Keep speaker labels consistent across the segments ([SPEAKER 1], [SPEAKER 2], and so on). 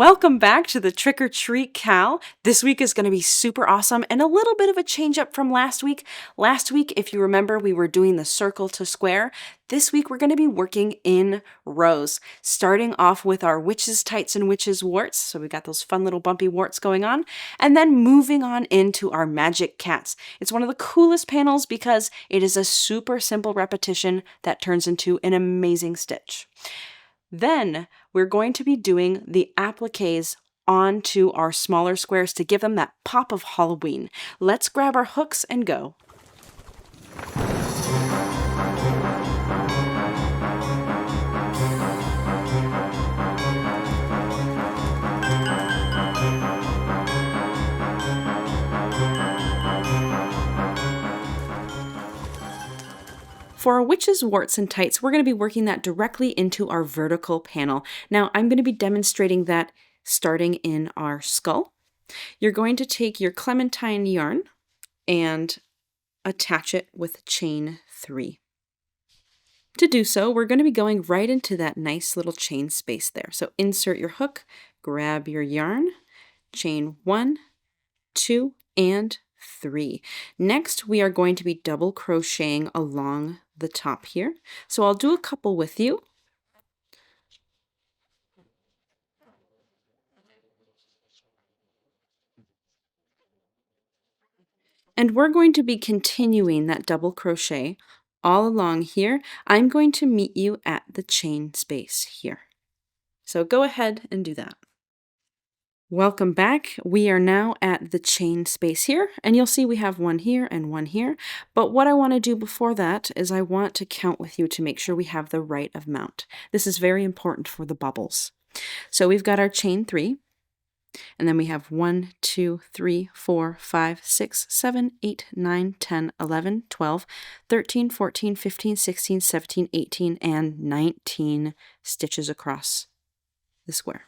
[SPEAKER 1] Welcome back to the Trick or Treat Cal. This week is going to be super awesome and a little bit of a change up from last week. Last week, if you remember, we were doing the circle to square. This week, we're going to be working in rows, starting off with our witches tights and witches warts. So we've got those fun little bumpy warts going on, and then moving on into our magic cats. It's one of the coolest panels because it is a super simple repetition that turns into an amazing stitch. Then we're going to be doing the appliques onto our smaller squares to give them that pop of Halloween. Let's grab our hooks and go. For our witches warts and tights, we're going to be working that directly into our vertical panel. Now, I'm going to be demonstrating that starting in our skull. You're going to take your clementine yarn and attach it with chain 3. To do so, we're going to be going right into that nice little chain space there. So insert your hook, grab your yarn, chain 1, 2, and 3. Next, we are going to be double crocheting along the top here. So I'll do a couple with you. And we're going to be continuing that double crochet all along here. I'm going to meet you at the chain space here. So go ahead and do that. Welcome back. We are now at the chain space here, and you'll see we have one here and one here. But what I want to do before that is I want to count with you to make sure we have the right amount. This is very important for the bubbles. So we've got our chain 3, and then we have 1, 2, 3, 4, 5, 6, 7, 8, 9, 10, 11, 12, 13, 14, 15, 16, 17, 18, and 19 stitches across the square.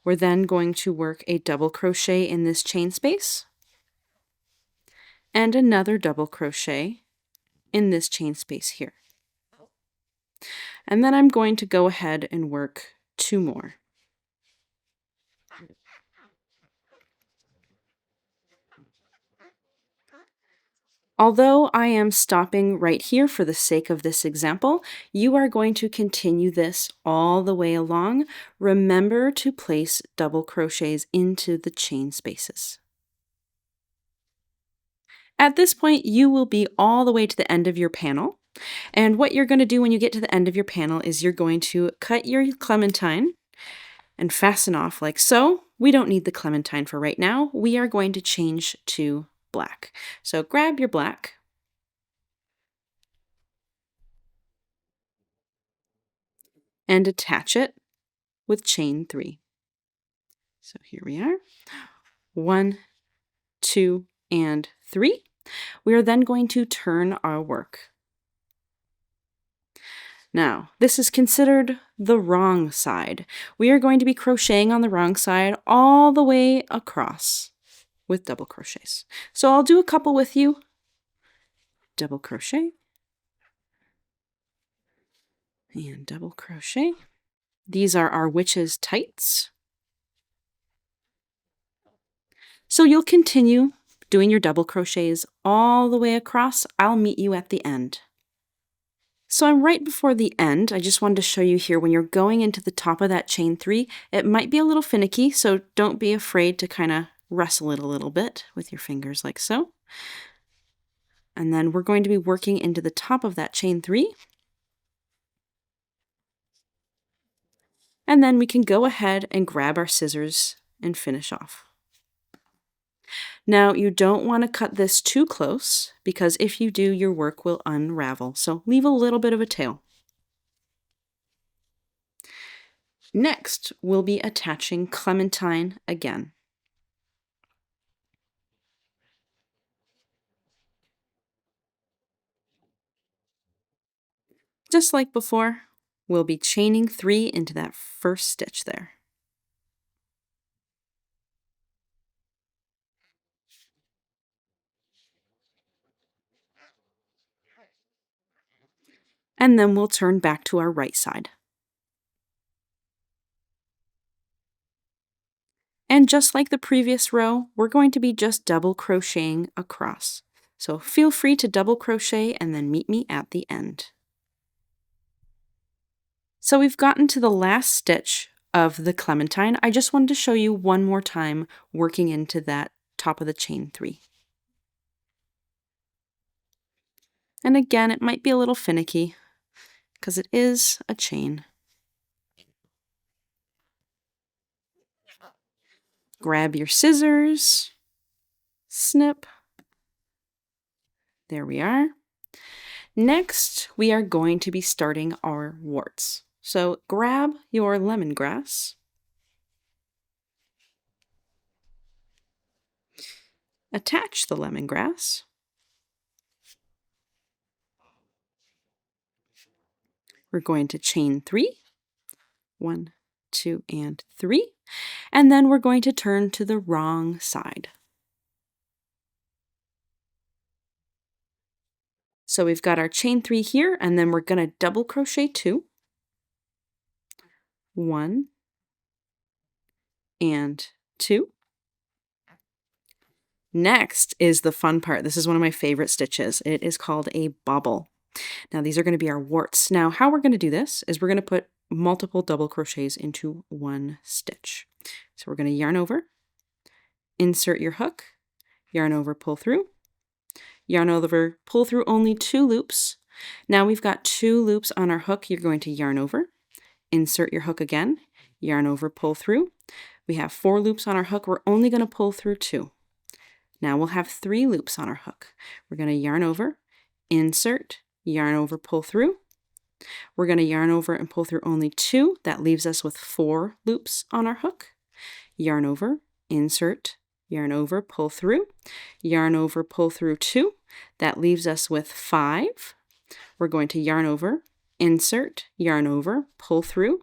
[SPEAKER 1] We're then going to work a double crochet in this chain space and another double crochet in this chain space here. And then I'm going to go ahead and work 2 more. Although I am stopping right here for the sake of this example, you are going to continue this all the way along. Remember to place double crochets into the chain spaces. At this point, you will be all the way to the end of your panel. And what you're going to do when you get to the end of your panel is you're going to cut your clementine and fasten off like so. We don't need the clementine for right now. We are going to change to black. So grab your black and attach it with chain 3. So here we are. 1, 2, and 3. We are then going to turn our work. Now, this is considered the wrong side. We are going to be crocheting on the wrong side all the way across with double crochets. So I'll do a couple with you. Double crochet and double crochet. These are our witches tights. So you'll continue doing your double crochets all the way across. I'll meet you at the end. So I'm right before the end. I just wanted to show you here when you're going into the top of that chain 3, it might be a little finicky, so don't be afraid to kind of wrestle it a little bit with your fingers like so. And then we're going to be working into the top of that chain 3. And then we can go ahead and grab our scissors and finish off. Now, you don't want to cut this too close because if you do, your work will unravel. So leave a little bit of a tail. Next, we'll be attaching clementine again. Just like before, we'll be chaining 3 into that first stitch there. And then we'll turn back to our right side. And just like the previous row, we're going to be just double crocheting across. So feel free to double crochet and then meet me at the end. So we've gotten to the last stitch of the clementine. I just wanted to show you one more time working into that top of the chain 3. And again, it might be a little finicky because it is a chain. Grab your scissors, snip. There we are. Next, we are going to be starting our warts. So grab your lemongrass, attach the lemongrass, we're going to chain 3, 1, 2, and 3, and then we're going to turn to the wrong side. So we've got our chain 3 here, and then we're going to double crochet 2, 1, and 2. Next is the fun part. This is one of my favorite stitches. It is called a bobble. Now these are going to be our warts. Now how we're going to do this is we're going to put multiple double crochets into one stitch. So we're going to yarn over, insert your hook, yarn over, pull through, yarn over, pull through only 2 loops. Now we've got 2 loops on our hook. You're going to yarn over, insert your hook again, yarn over, pull through. We have 4 loops on our hook. We're only going to pull through 2. Now we'll have 3 loops on our hook. We're going to yarn over, insert, yarn over, pull through. We're going to yarn over and pull through only 2. That leaves us with 4 loops on our hook. Yarn over, insert, yarn over, pull through. Yarn over, pull through 2. That leaves us with 5. We're going to yarn over, insert, yarn over, pull through.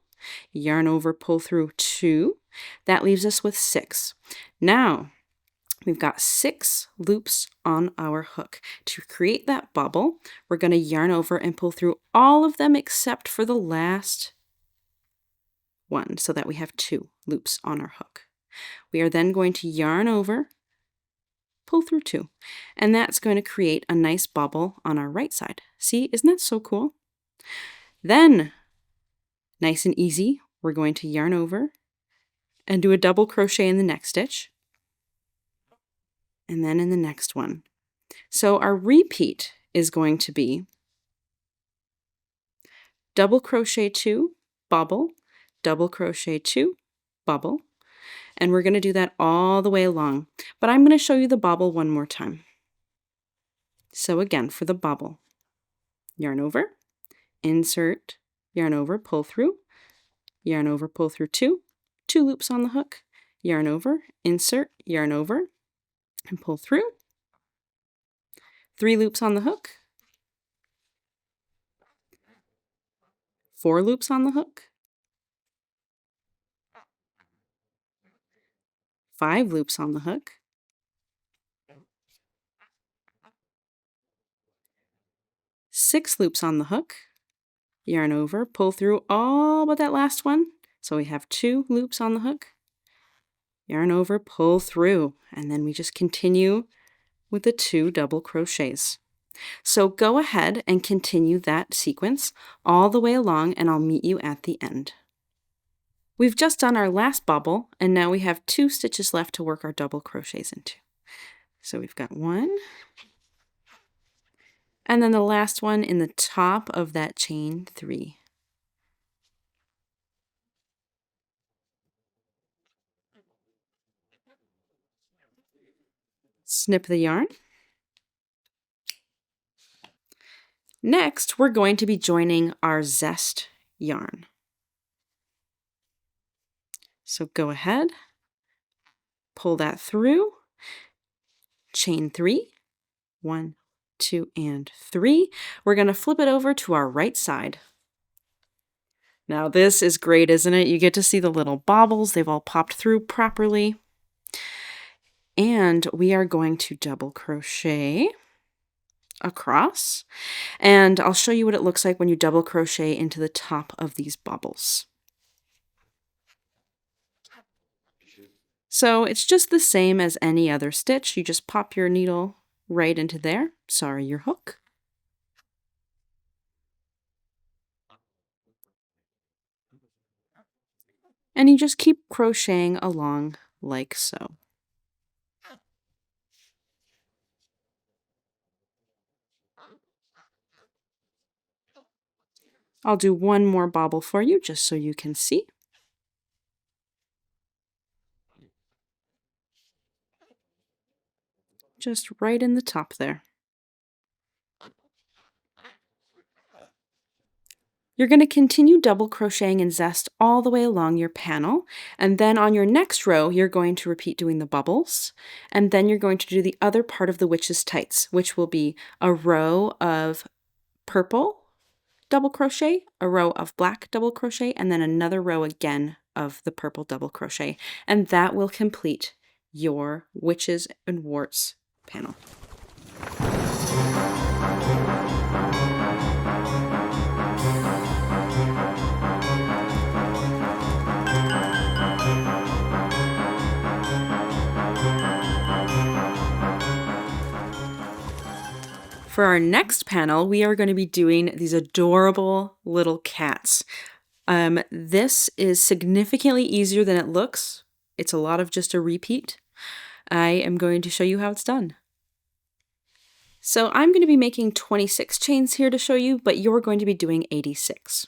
[SPEAKER 1] Yarn over, pull through 2. That leaves us with 6. Now, we've got 6 loops on our hook. To create that bubble, we're going to yarn over and pull through all of them except for the last one, so that we have 2 loops on our hook. We are then going to yarn over, pull through 2, and that's going to create a nice bubble on our right side. See, isn't that so cool? Then, nice and easy, we're going to yarn over and do a double crochet in the next stitch, and then in the next one. So our repeat is going to be double crochet 2, bubble, double crochet 2, bubble, and we're going to do that all the way along. But I'm going to show you the bobble one more time. So again, for the bobble, yarn over, insert, yarn over, pull through, yarn over, pull through 2, 2 loops on the hook, yarn over, insert, yarn over, and pull through, 3 loops on the hook, 4 loops on the hook, 5 loops on the hook, 6 loops on the hook, yarn over, pull through all but that last one. So we have 2 loops on the hook, yarn over, pull through, and then we just continue with the 2 double crochets. So go ahead and continue that sequence all the way along, and I'll meet you at the end. We've just done our last bubble, and now we have 2 stitches left to work our double crochets into. So we've got 1, and then the last one in the top of that chain 3. Snip the yarn. Next, we're going to be joining our zest yarn. So go ahead, pull that through, chain 3, 1, 2, and 3. We're going to flip it over to our right side. Now this is great, isn't it? You get to see the little bobbles. They've all popped through properly. And we are going to double crochet across. And I'll show you what it looks like when you double crochet into the top of these bubbles. So it's just the same as any other stitch. You just pop your needle right into there. Sorry, your hook. And you just keep crocheting along like so. I'll do one more bobble for you just so you can see. Just right in the top there. You're going to continue double crocheting in zest all the way along your panel, and then on your next row you're going to repeat doing the bubbles, and then you're going to do the other part of the witch's tights, which will be a row of purple double crochet, a row of black double crochet, and then another row again of the purple double crochet, and that will complete your witches and warts panel. For our next panel, we are going to be doing these adorable little cats. This is significantly easier than it looks. It's a lot of just a repeat. I am going to show you how it's done. So I'm going to be making 26 chains here to show you, but you're going to be doing 86.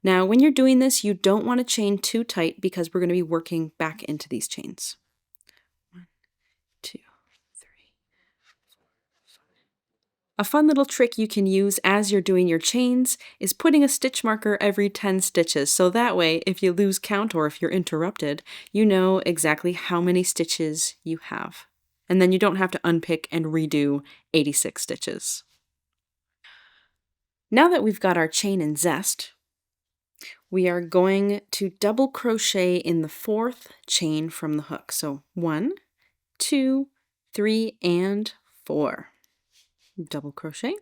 [SPEAKER 1] Now, when you're doing this, you don't want to chain too tight because we're going to be working back into these chains. 1, 2, 3. A fun little trick you can use as you're doing your chains is putting a stitch marker every 10 stitches, so that way if you lose count or if you're interrupted, you know exactly how many stitches you have. And then you don't have to unpick and redo 86 stitches. Now that we've got our chain in zest, we are going to double crochet in the 4th chain from the hook. So 1, 2, 3, and 4. Double crochet.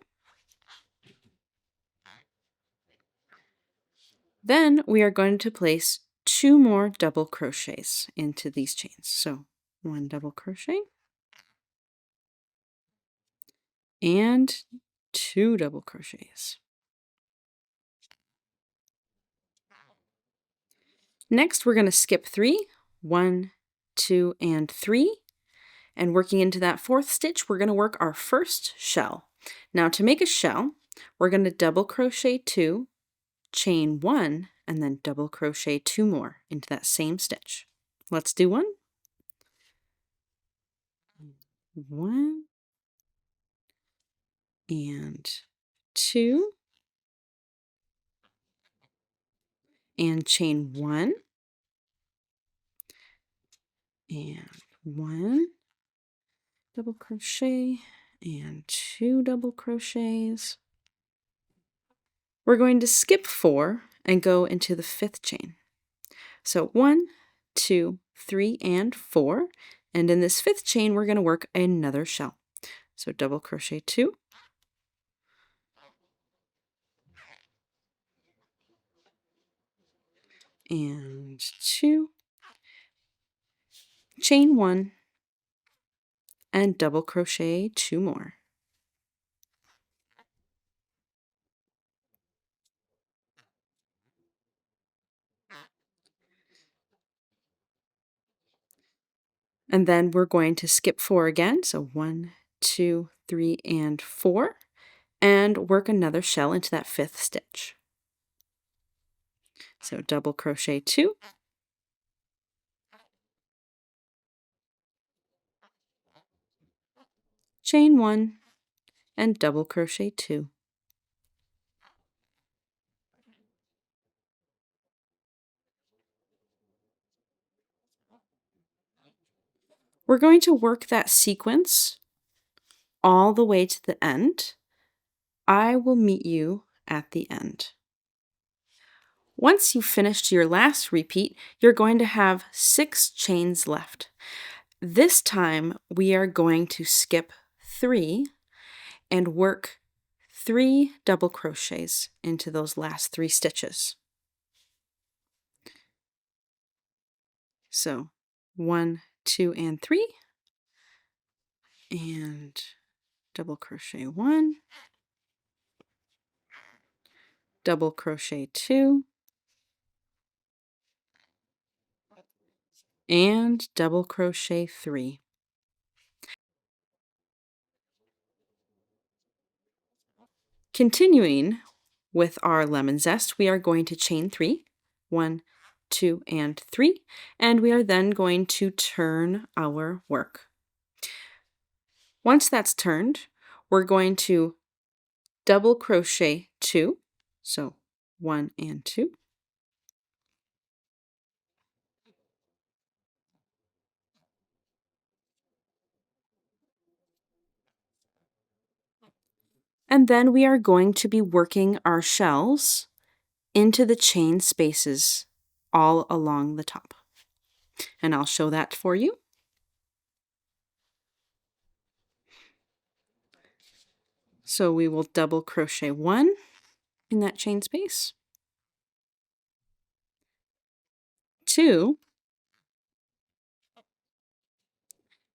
[SPEAKER 1] Then we are going to place 2 more double crochets into these chains. So 1 double crochet and 2 double crochets. Next, we're going to skip 3, 1, 2, and 3. And working into that 4th stitch, we're going to work our first shell. Now to make a shell, we're going to double crochet 2, chain 1, and then double crochet 2 more into that same stitch. Let's do one. 1 and 2 and chain 1 and 1 double crochet and 2 double crochets. We're going to skip 4 and go into the 5th chain. So 1, 2, 3, and 4. And in this 5th chain, we're going to work another shell. So double crochet 2. And 2. Chain 1. And double crochet 2 more. And then we're going to skip 4 again. So 1, 2, 3, and 4. And work another shell into that 5th stitch. So double crochet 2. Chain 1 and double crochet 2. We're going to work that sequence all the way to the end. I will meet you at the end. Once you've finished your last repeat, you're going to have 6 chains left. This time we are going to skip 3 and work 3 double crochets into those last 3 stitches. So 1, 2, and 3, and double crochet 1, double crochet 2, and double crochet 3. Continuing with our lemon zest, we are going to chain 3, 1, 2, and 3, and we are then going to turn our work. Once that's turned, we're going to double crochet 2, so 1 and 2, and then we are going to be working our shells into the chain spaces all along the top. And I'll show that for you. So we will double crochet 1 in that chain space, 2,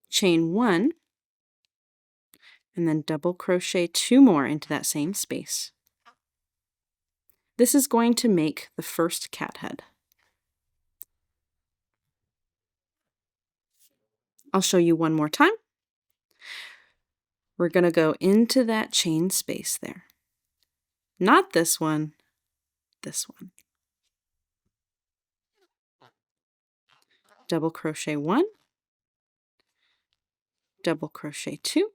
[SPEAKER 1] chain 1, and then double crochet 2 more into that same space. This is going to make the first cat head. I'll show you one more time. We're going to go into that chain space there. Not this one, this one. Double crochet 1, double crochet 2,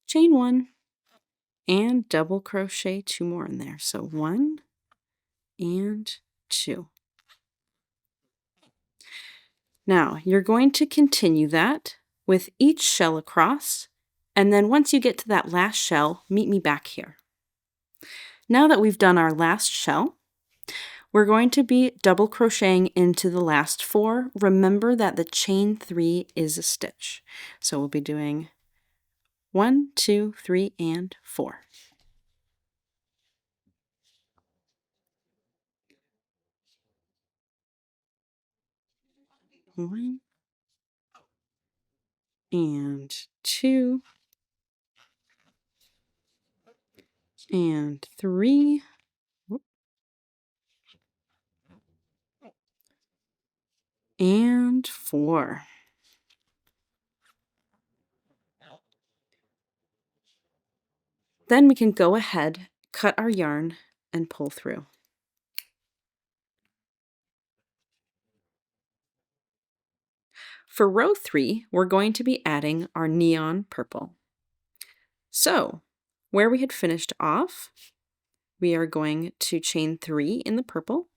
[SPEAKER 1] chain 1, and double crochet 2 more in there. So 1 and 2. Now you're going to continue that with each shell across, and then once you get to that last shell, meet me back here. Now that we've done our last shell, we're going to be double crocheting into the last 4. Remember that the chain 3 is a stitch. So we'll be doing 1, 2, 3, and 4. One and 2 and 3. And 4. Then we can go ahead, cut our yarn, and pull through. For row 3, we're going to be adding our neon purple. So, where we had finished off, we are going to chain 3 in the purple,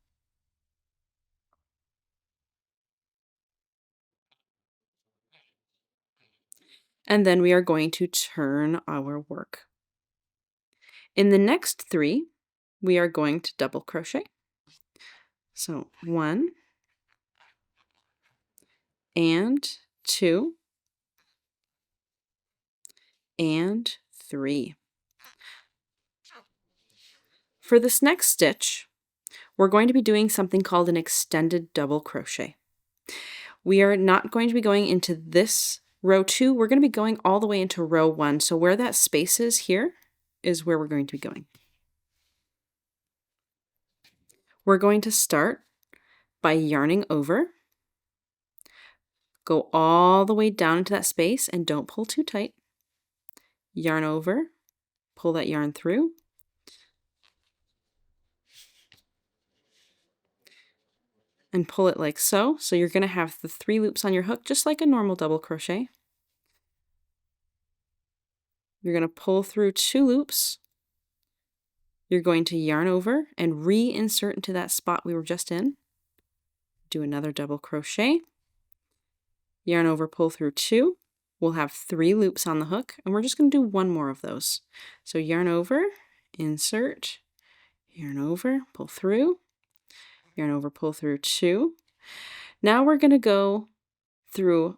[SPEAKER 1] and then we are going to turn our work. In the next 3, we are going to double crochet. So 1 and 2 and 3. For this next stitch, we're going to be doing something called an extended double crochet. We are not going to be going into this row 2, we're going to be going all the way into row 1. So where that space is here is where we're going to be going. We're going to start by yarning over, go all the way down into that space and don't pull too tight. Yarn over, pull that yarn through, and pull it like so. So you're going to have the 3 loops on your hook just like a normal double crochet. You're going to pull through 2 loops. You're going to yarn over and reinsert into that spot we were just in. Do another double crochet. Yarn over, pull through 2. We'll have 3 loops on the hook, and we're just going to do 1 more of those. So yarn over, insert, yarn over, pull through, yarn over, pull through 2. Now we're going to go through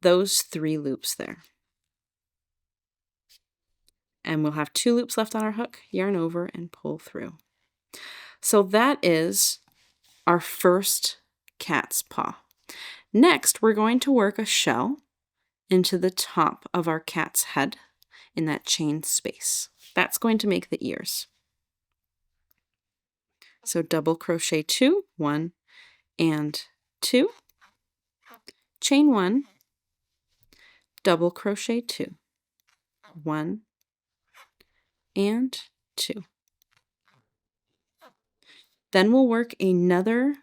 [SPEAKER 1] those 3 loops there. And we'll have 2 loops left on our hook, yarn over and pull through. So that is our first cat's paw. Next, we're going to work a shell into the top of our cat's head in that chain space. That's going to make the ears. So double crochet 2, 1 and 2, chain 1, double crochet 2, 1 and 2. Then we'll work another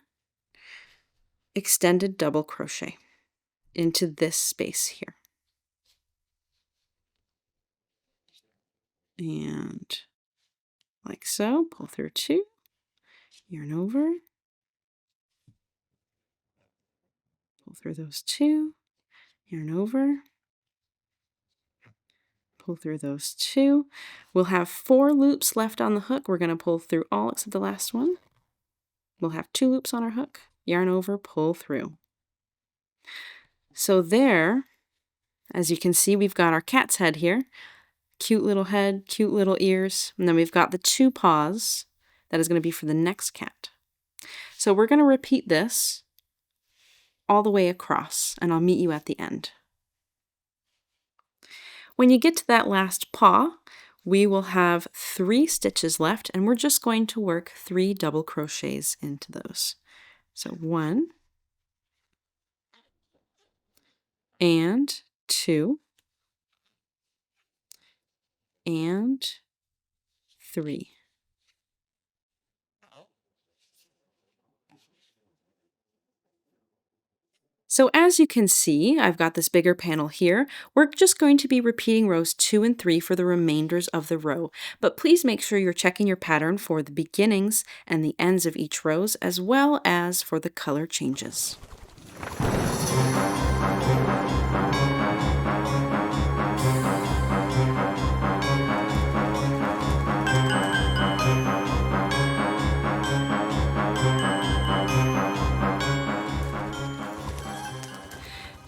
[SPEAKER 1] extended double crochet into this space here. And like so, pull through 2, yarn over, pull through those 2, yarn over, pull through those 2. We'll have 4 loops left on the hook. We're going to pull through all except the last one. We'll have 2 loops on our hook, yarn over, pull through. So there, as you can see, we've got our cat's head here. Cute little head, cute little ears, and then we've got the 2 paws that is going to be for the next cat. So we're going to repeat this all the way across, and I'll meet you at the end. When you get to that last paw, we will have 3 stitches left, and we're just going to work 3 double crochets into those. So 1 and 2 and 3. So as you can see, I've got this bigger panel here. We're just going to be repeating rows 2 and 3 for the remainders of the row, but please make sure you're checking your pattern for the beginnings and the ends of each rows, as well as for the color changes.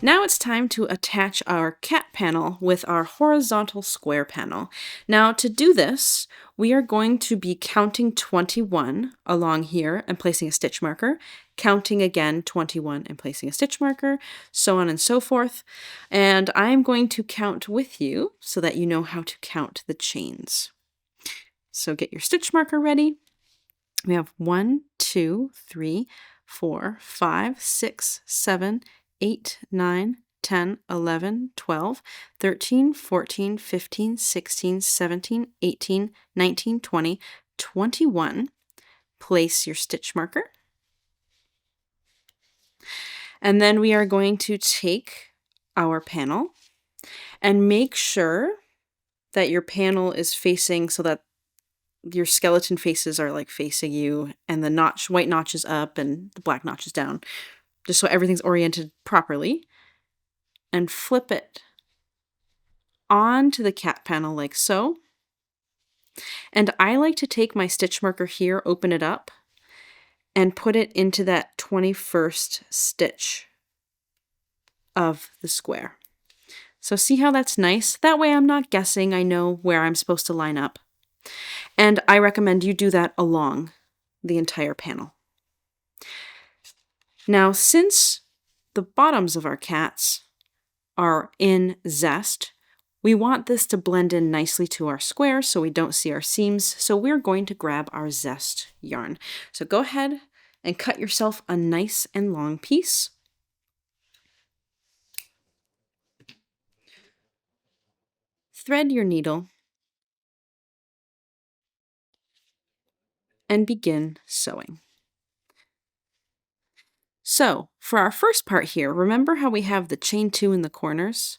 [SPEAKER 1] Now it's time to attach our cat panel with our horizontal square panel. Now to do this, we are going to be counting 21 along here and placing a stitch marker, counting again 21 and placing a stitch marker, so on and so forth. And I'm going to count with you so that you know how to count the chains. So get your stitch marker ready. We have 1, 2, 3, 4, 5, 6, 7, 8, 9, 10, 11, 12, 13, 14, 15, 16, 17, 18, 19, 20, 21. Place your stitch marker. And then we are going to take our panel and make sure that your panel is facing so that your skeleton faces are like facing you and the white notch is up and the black notch is down, just so everything's oriented properly, and flip it onto the cat panel like so. And I like to take my stitch marker here, open it up, and put it into that 21st stitch of the square. So see how that's nice? That way I'm not guessing, I know where I'm supposed to line up. And I recommend you do that along the entire panel. Now, since the bottoms of our cats are in zest, we want this to blend in nicely to our square so we don't see our seams. So we're going to grab our zest yarn. So go ahead and cut yourself a nice and long piece. Thread your needle and begin sewing. So for our first part here, remember how we have the chain 2 in the corners?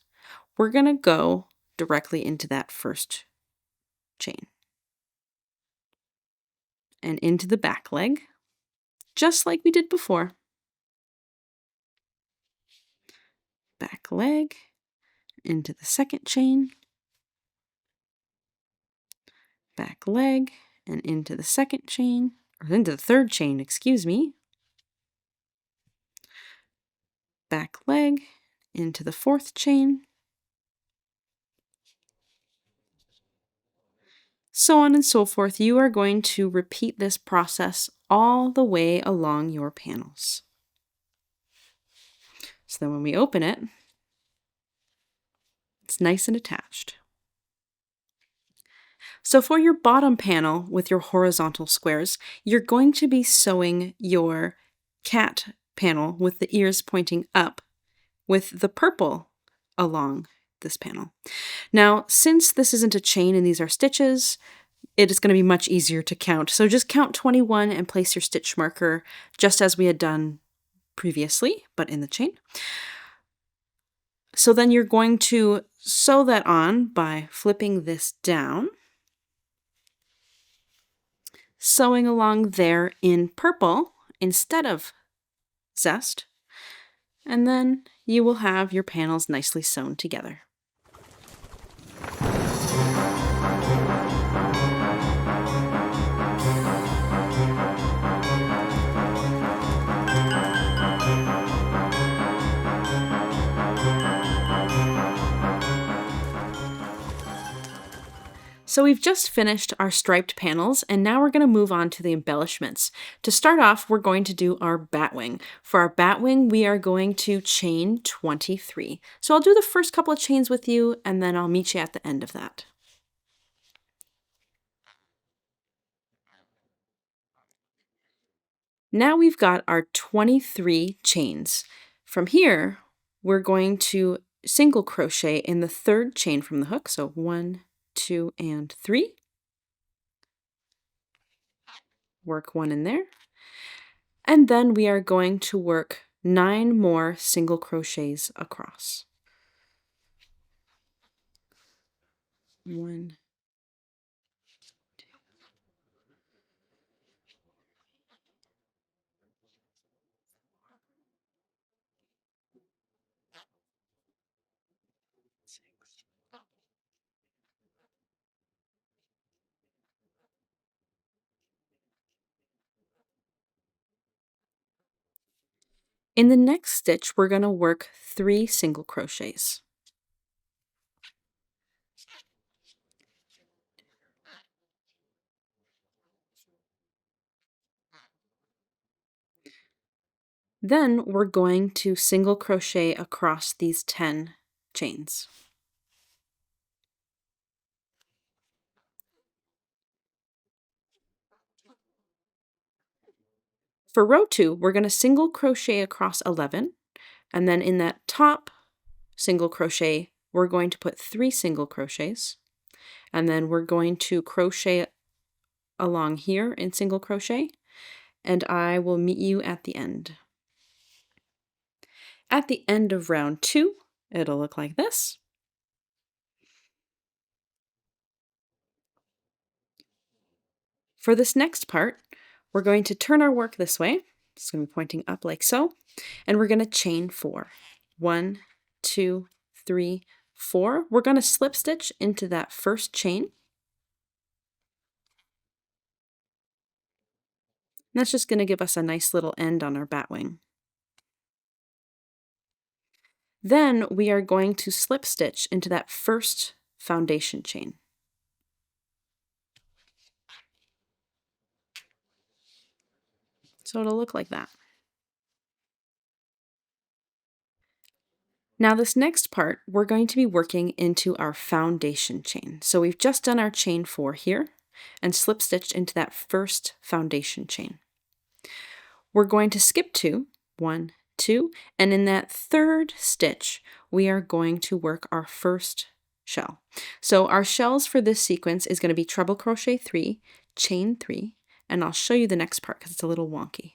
[SPEAKER 1] We're going to go directly into that first chain and into the back leg, just like we did before. Back leg, into the second chain, back leg, and into the second chain, or into the third chain, excuse me. Back leg, into the fourth chain, so on and so forth. You are going to repeat this process all the way along your panels. So then when we open it, it's nice and attached. So for your bottom panel with your horizontal squares, you're going to be sewing your cat panel with the ears pointing up with the purple along this panel. Now, since this isn't a chain and these are stitches, it is going to be much easier to count. So just count 21 and place your stitch marker just as we had done previously, but in the chain. So then you're going to sew that on by flipping this down, sewing along there in purple instead of zest, and then you will have your panels nicely sewn together. So we've just finished our striped panels, and now we're going to move on to the embellishments. To start off, we're going to do our batwing. For our batwing, we are going to chain 23. So I'll do the first couple of chains with you, and then I'll meet you at the end of that. Now we've got our 23 chains. From here, we're going to single crochet in the third chain from the hook. So 1, 2, and 3. Work 1 in there. And then we are going to work 9 more single crochets across. 1, 2. In the next stitch, we're going to work 3 single crochets. Then we're going to single crochet across these 10 chains. For row 2, we're going to single crochet across 11, and then in that top single crochet, we're going to put 3 single crochets, and then we're going to crochet along here in single crochet, and I will meet you at the end. At the end of round 2, it'll look like this. For this next part, we're going to turn our work this way. It's going to be pointing up like so, and we're going to chain 4. 1, 2, 3, 4. We're going to slip stitch into that first chain. And that's just going to give us a nice little end on our batwing. Then we are going to slip stitch into that first foundation chain. So it'll look like that. Now this next part, we're going to be working into our foundation chain. So we've just done our chain 4 here and slip stitched into that first foundation chain. We're going to skip 2, 1, 2, and in that third stitch, we are going to work our first shell. So our shells for this sequence is going to be treble crochet 3, chain 3, and I'll show you the next part because it's a little wonky.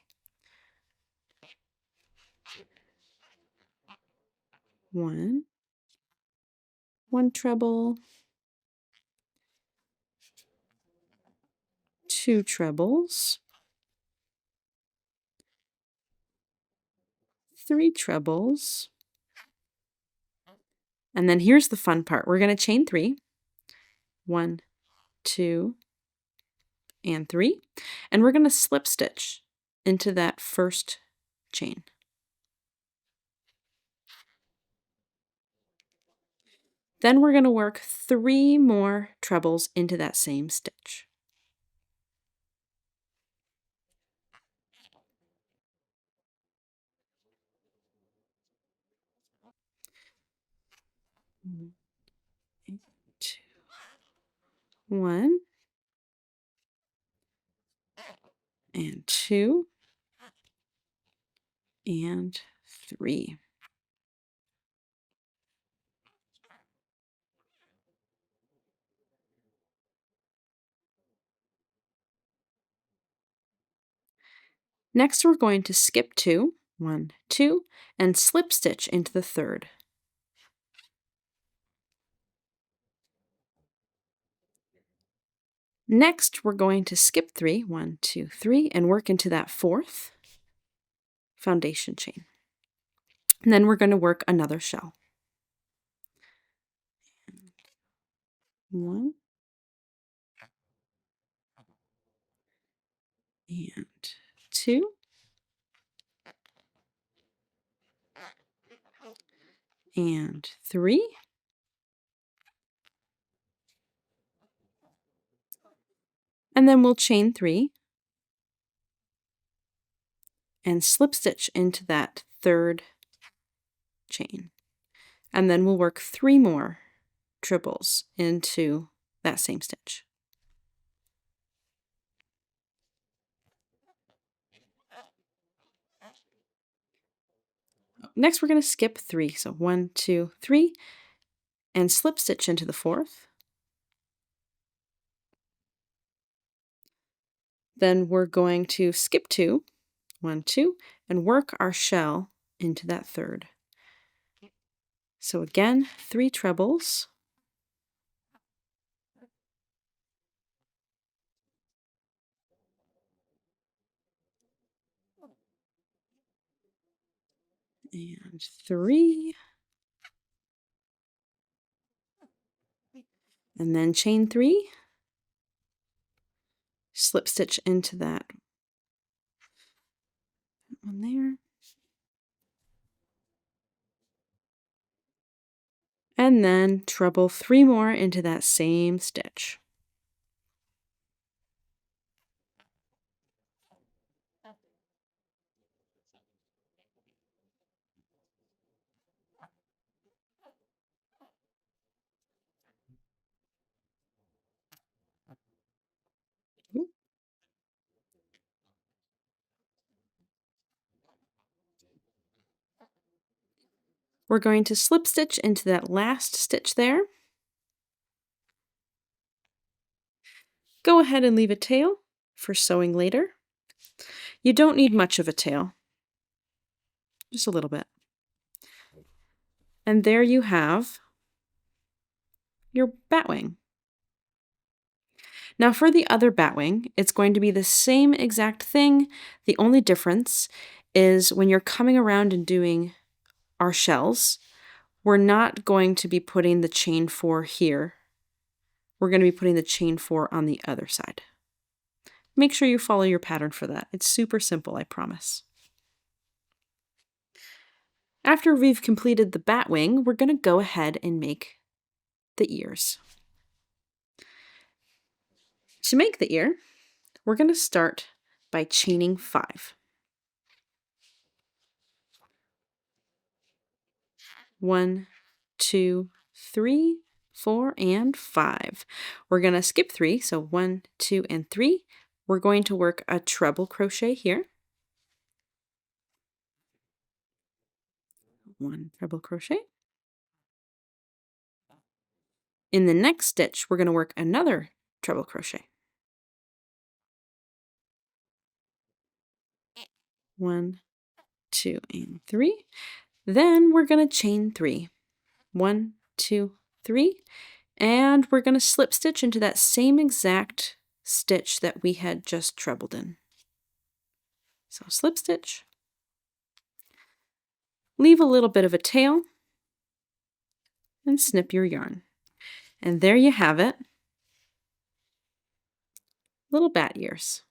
[SPEAKER 1] 1 treble, 2 trebles, 3 trebles, and then here's the fun part. We're going to chain 3, 1, 2, and 3, and we're going to slip stitch into that first chain. Then we're going to work 3 more trebles into that same stitch. 1, 2, 1, and 2, and 3. Next, we're going to skip 2, 1, 2, and slip stitch into the third. Next, we're going to skip 3, 1, 2, 3, and work into that fourth foundation chain. And then we're going to work another shell. 1, and 2, and 3, and then we'll chain 3 and slip stitch into that third chain. And then we'll work 3 more triples into that same stitch. Next, we're going to skip 3. So 1, 2, 3, and slip stitch into the fourth. Then we're going to skip 2, 1, 2, and work our shell into that third. So again, 3 trebles. And 3. And then chain 3. Slip stitch into that one there. And then treble 3 more into that same stitch. We're going to slip stitch into that last stitch there. Go ahead and leave a tail for sewing later. You don't need much of a tail, just a little bit. And there you have your batwing. Now for the other batwing, it's going to be the same exact thing. The only difference is when you're coming around and doing our shells, we're not going to be putting the chain 4 here. We're going to be putting the chain 4 on the other side. Make sure you follow your pattern for that. It's super simple, I promise. After we've completed the batwing, we're going to go ahead and make the ears. To make the ear, we're going to start by chaining 5. 1, 2, 3, 4, and 5. We're going to skip 3, so 1, 2, and 3. We're going to work a treble crochet here. 1 treble crochet. In the next stitch, we're going to work another treble crochet. 1, 2, and 3. Then we're going to chain 3. 1, 2, 3. And we're going to slip stitch into that same exact stitch that we had just trebled in. So slip stitch. Leave a little bit of a tail and snip your yarn. And there you have it. Little bat ears.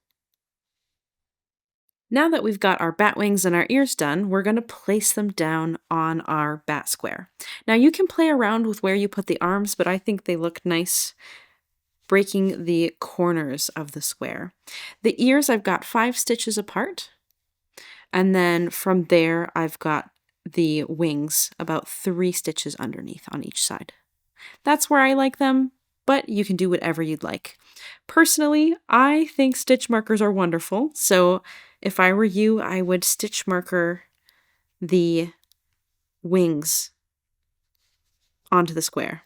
[SPEAKER 1] Now that we've got our bat wings and our ears done, we're going to place them down on our bat square. Now you can play around with where you put the arms, but I think they look nice breaking the corners of the square. The ears I've got 5 stitches apart, and then from there I've got the wings about 3 stitches underneath on each side. That's where I like them, but you can do whatever you'd like. Personally, I think stitch markers are wonderful, so if I were you, I would stitch marker the wings onto the square.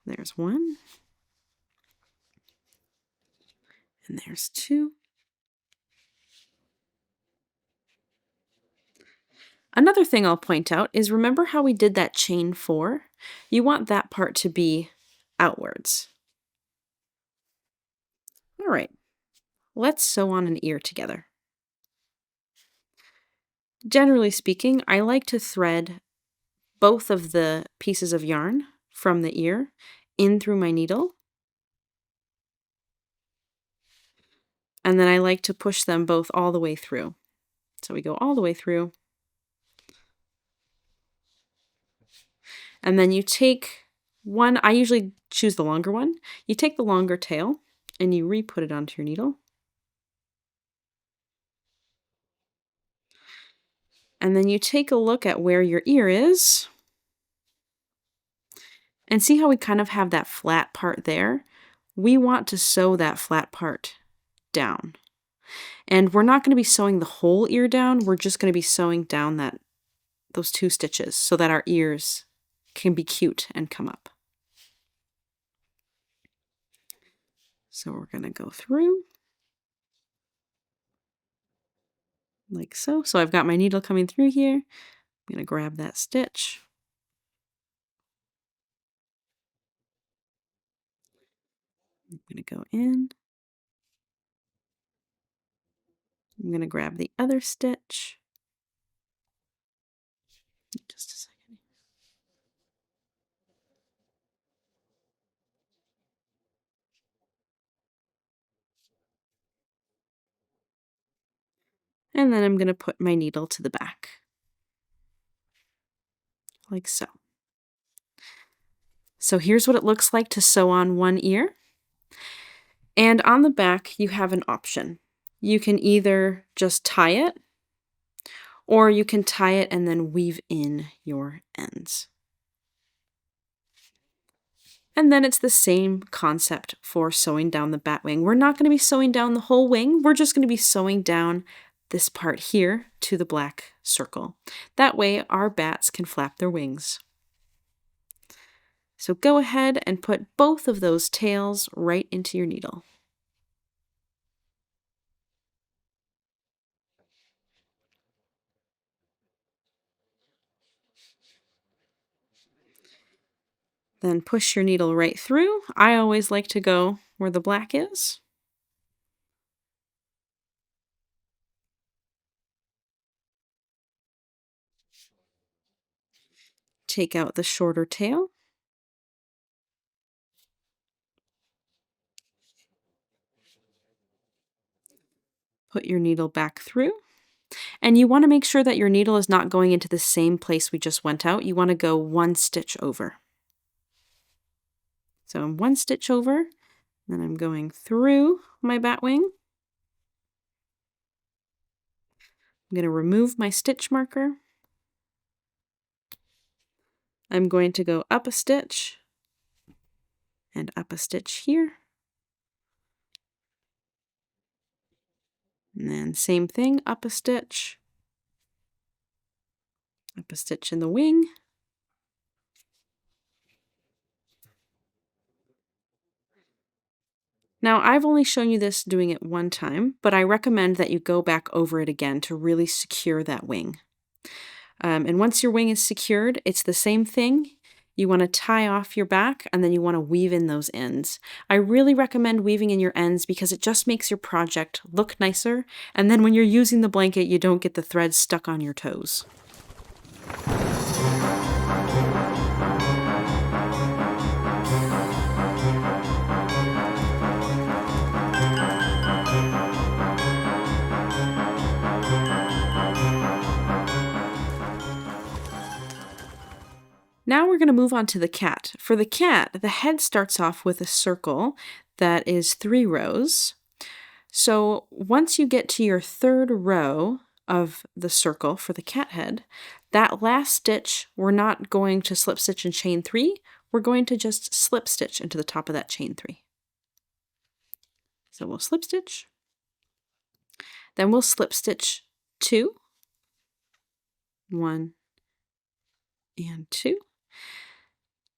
[SPEAKER 1] There's 1, and there's 2. Another thing I'll point out is, remember how we did that chain 4? You want that part to be outwards. All right, let's sew on an ear together. Generally speaking, I like to thread both of the pieces of yarn from the ear in through my needle, and then I like to push them both all the way through. So we go all the way through, and then you take one, I usually choose the longer one. You take the longer tail and you re-put it onto your needle. And then you take a look at where your ear is and see how we kind of have that flat part there? We want to sew that flat part down. And we're not going to be sewing the whole ear down, we're just going to be sewing down those 2 stitches so that our ears can be cute and come up. So we're going to go through like so. So I've got my needle coming through here. I'm going to grab that stitch. I'm going to go in. I'm going to grab the other stitch. Just a second. And then I'm going to put my needle to the back, like so. So here's what it looks like to sew on one ear. And on the back, you have an option. You can either just tie it, or you can tie it and then weave in your ends. And then it's the same concept for sewing down the bat wing. We're not going to be sewing down the whole wing. We're just going to be sewing down this part here to the black circle. That way our bats can flap their wings. So go ahead and put both of those tails right into your needle. Then push your needle right through. I always like to go where the black is. Take out the shorter tail. Put your needle back through. And you want to make sure that your needle is not going into the same place we just went out. You want to go 1 stitch over. So I'm 1 stitch over, then I'm going through my bat wing. I'm going to remove my stitch marker. I'm going to go up a stitch and up a stitch here. And then same thing, up a stitch in the wing. Now, I've only shown you this doing it 1 time, but I recommend that you go back over it again to really secure that wing. And once your wing is secured, it's the same thing. You want to tie off your back and then you want to weave in those ends. I really recommend weaving in your ends because it just makes your project look nicer. And then when you're using the blanket, you don't get the threads stuck on your toes. Now we're going to move on to the cat. For the cat, the head starts off with a circle that is 3 rows. So once you get to your 3rd row of the circle for the cat head, that last stitch, we're not going to slip stitch and chain 3, we're going to just slip stitch into the top of that chain 3. So we'll slip stitch, then we'll slip stitch 2, 1 and 2.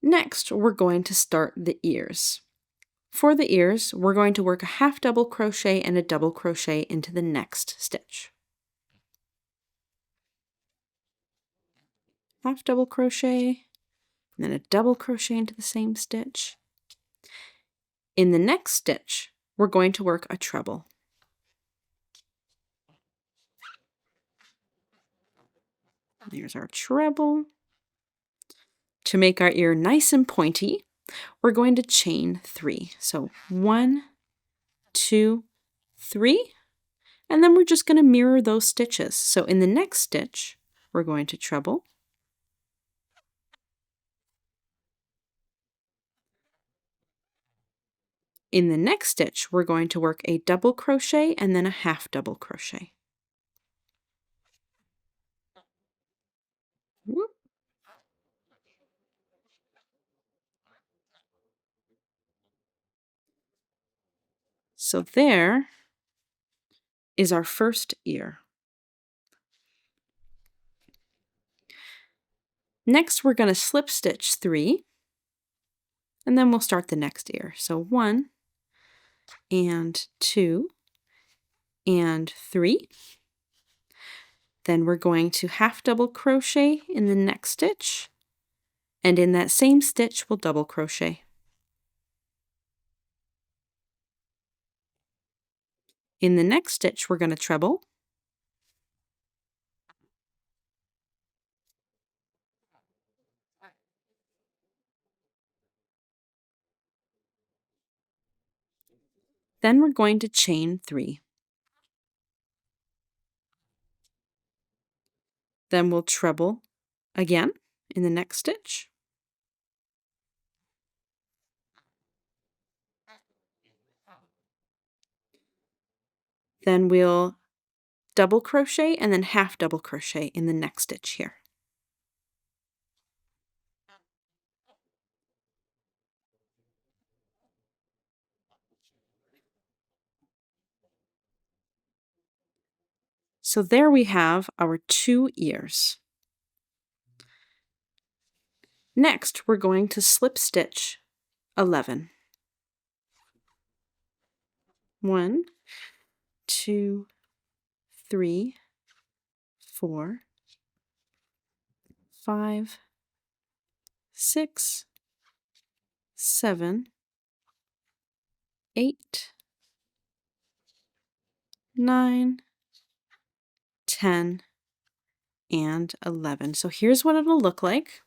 [SPEAKER 1] Next, we're going to start the ears. For the ears, we're going to work a half double crochet and a double crochet into the next stitch. Half double crochet, and then a double crochet into the same stitch. In the next stitch, we're going to work a treble. There's our treble. To make our ear nice and pointy, we're going to chain 3. So 1, 2, 3, and then we're just going to mirror those stitches. So in the next stitch, we're going to treble. In the next stitch, we're going to work a double crochet and then a half double crochet. Whoop. So there is our first ear. Next, we're going to slip stitch 3, and then we'll start the next ear. So 1 and 2 and 3. Then we're going to half double crochet in the next stitch, and in that same stitch, we'll double crochet. In the next stitch, we're going to treble. Then we're going to chain 3. Then we'll treble again in the next stitch. Then we'll double crochet and then half double crochet in the next stitch here. So there we have our 2 ears. Next, we're going to slip stitch 11. 1, 2, 3, 4, 5, 6, 7, 8, 9, 10, and 11. So here's what it'll look like.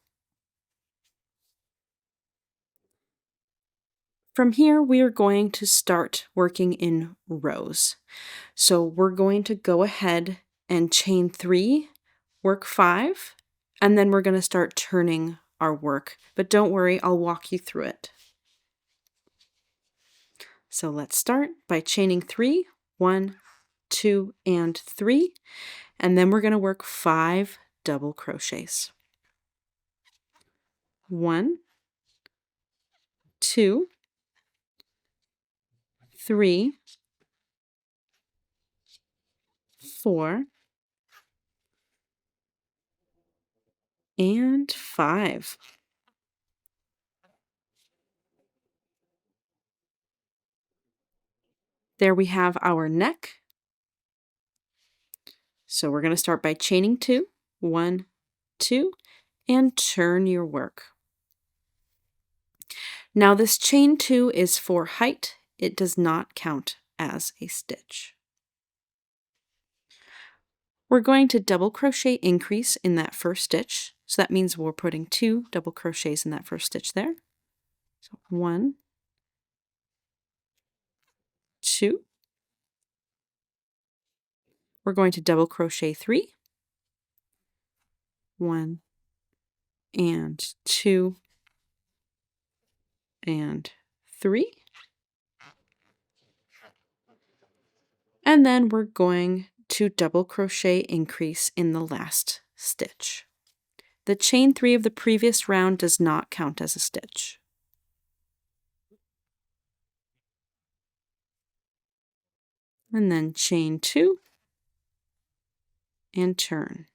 [SPEAKER 1] From here, we are going to start working in rows. So we're going to go ahead and chain 3, work 5, and then we're going to start turning our work. But don't worry, I'll walk you through it. So let's start by chaining 3, 1, 2, and 3, and then we're going to work 5 double crochets. 1, 2, 3, 4, and 5. There we have our neck. So we're going to start by chaining 2, 1, 2, and turn your work. Now this chain 2 is for height. It does not count as a stitch. We're going to double crochet increase in that first stitch. So that means we're putting 2 double crochets in that first stitch there. So 1, 2. We're going to double crochet 3, 1 and 2 and 3. And then we're going to double crochet increase in the last stitch. The chain 3 of the previous round does not count as a stitch. And then chain 2 and turn.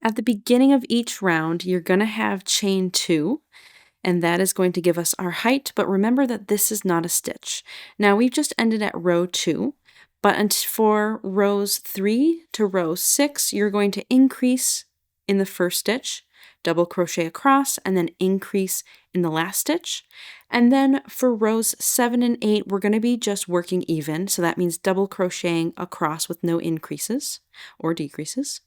[SPEAKER 1] At the beginning of each round, you're going to have chain 2, and that is going to give us our height, but remember that this is not a stitch. Now we've just ended at row 2, but for rows 3 to row 6, you're going to increase in the first stitch, double crochet across, and then increase in the last stitch. And then for rows 7 and 8, we're going to be just working even, so that means double crocheting across with no increases or decreases.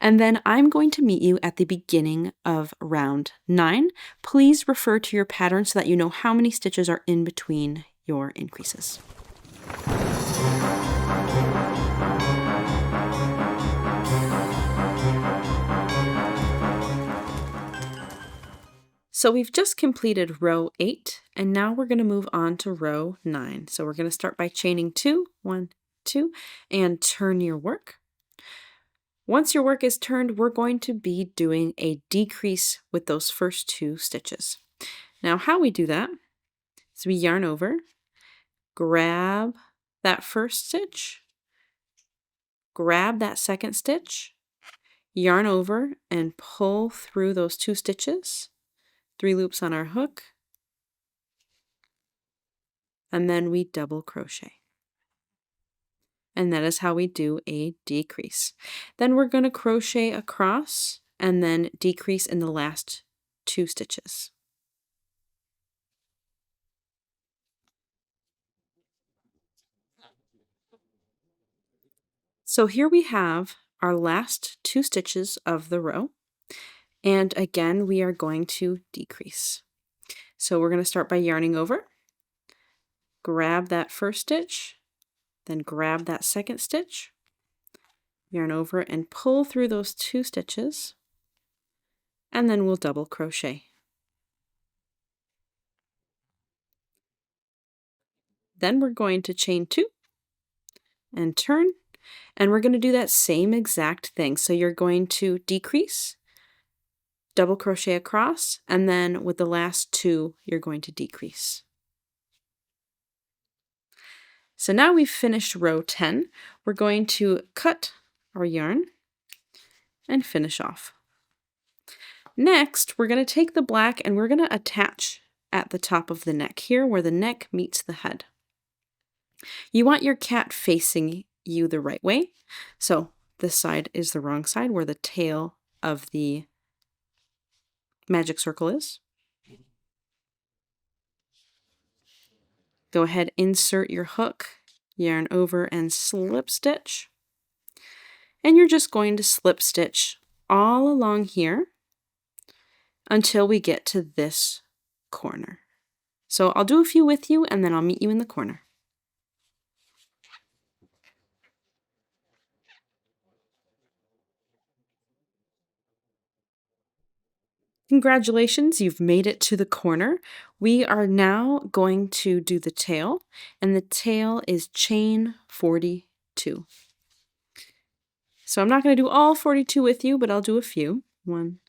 [SPEAKER 1] And then I'm going to meet you at the beginning of round 9. Please refer to your pattern so that you know how many stitches are in between your increases. So we've just completed row 8, and now we're going to move on to row 9. So we're going to start by chaining 2, 1, 2, and turn your work. Once your work is turned, we're going to be doing a decrease with those first 2 stitches. Now how we do that is we yarn over, grab that first stitch, grab that second stitch, yarn over and pull through those 2 stitches, 3 loops on our hook, and then we double crochet. And that is how we do a decrease. Then we're going to crochet across and then decrease in the last 2 stitches. So here we have our last 2 stitches of the row. And again, we are going to decrease. So we're going to start by yarning over, grab that first stitch, then grab that second stitch, yarn over and pull through those 2 stitches, and then we'll double crochet. Then we're going to chain 2 and turn, and we're going to do that same exact thing. So you're going to decrease, double crochet across, and then with the last 2, you're going to decrease. So now we've finished row 10. We're going to cut our yarn and finish off. Next, we're going to take the black and we're going to attach at the top of the neck here where the neck meets the head. You want your cat facing you the right way. So this side is the wrong side where the tail of the magic circle is. Go ahead, insert your hook, yarn over and slip stitch. And you're just going to slip stitch all along here until we get to this corner. So I'll do a few with you and then I'll meet you in the corner. Congratulations, you've made it to the corner. We are now going to do the tail, and the tail is chain 42. So I'm not going to do all 42 with you, but I'll do a few. 1,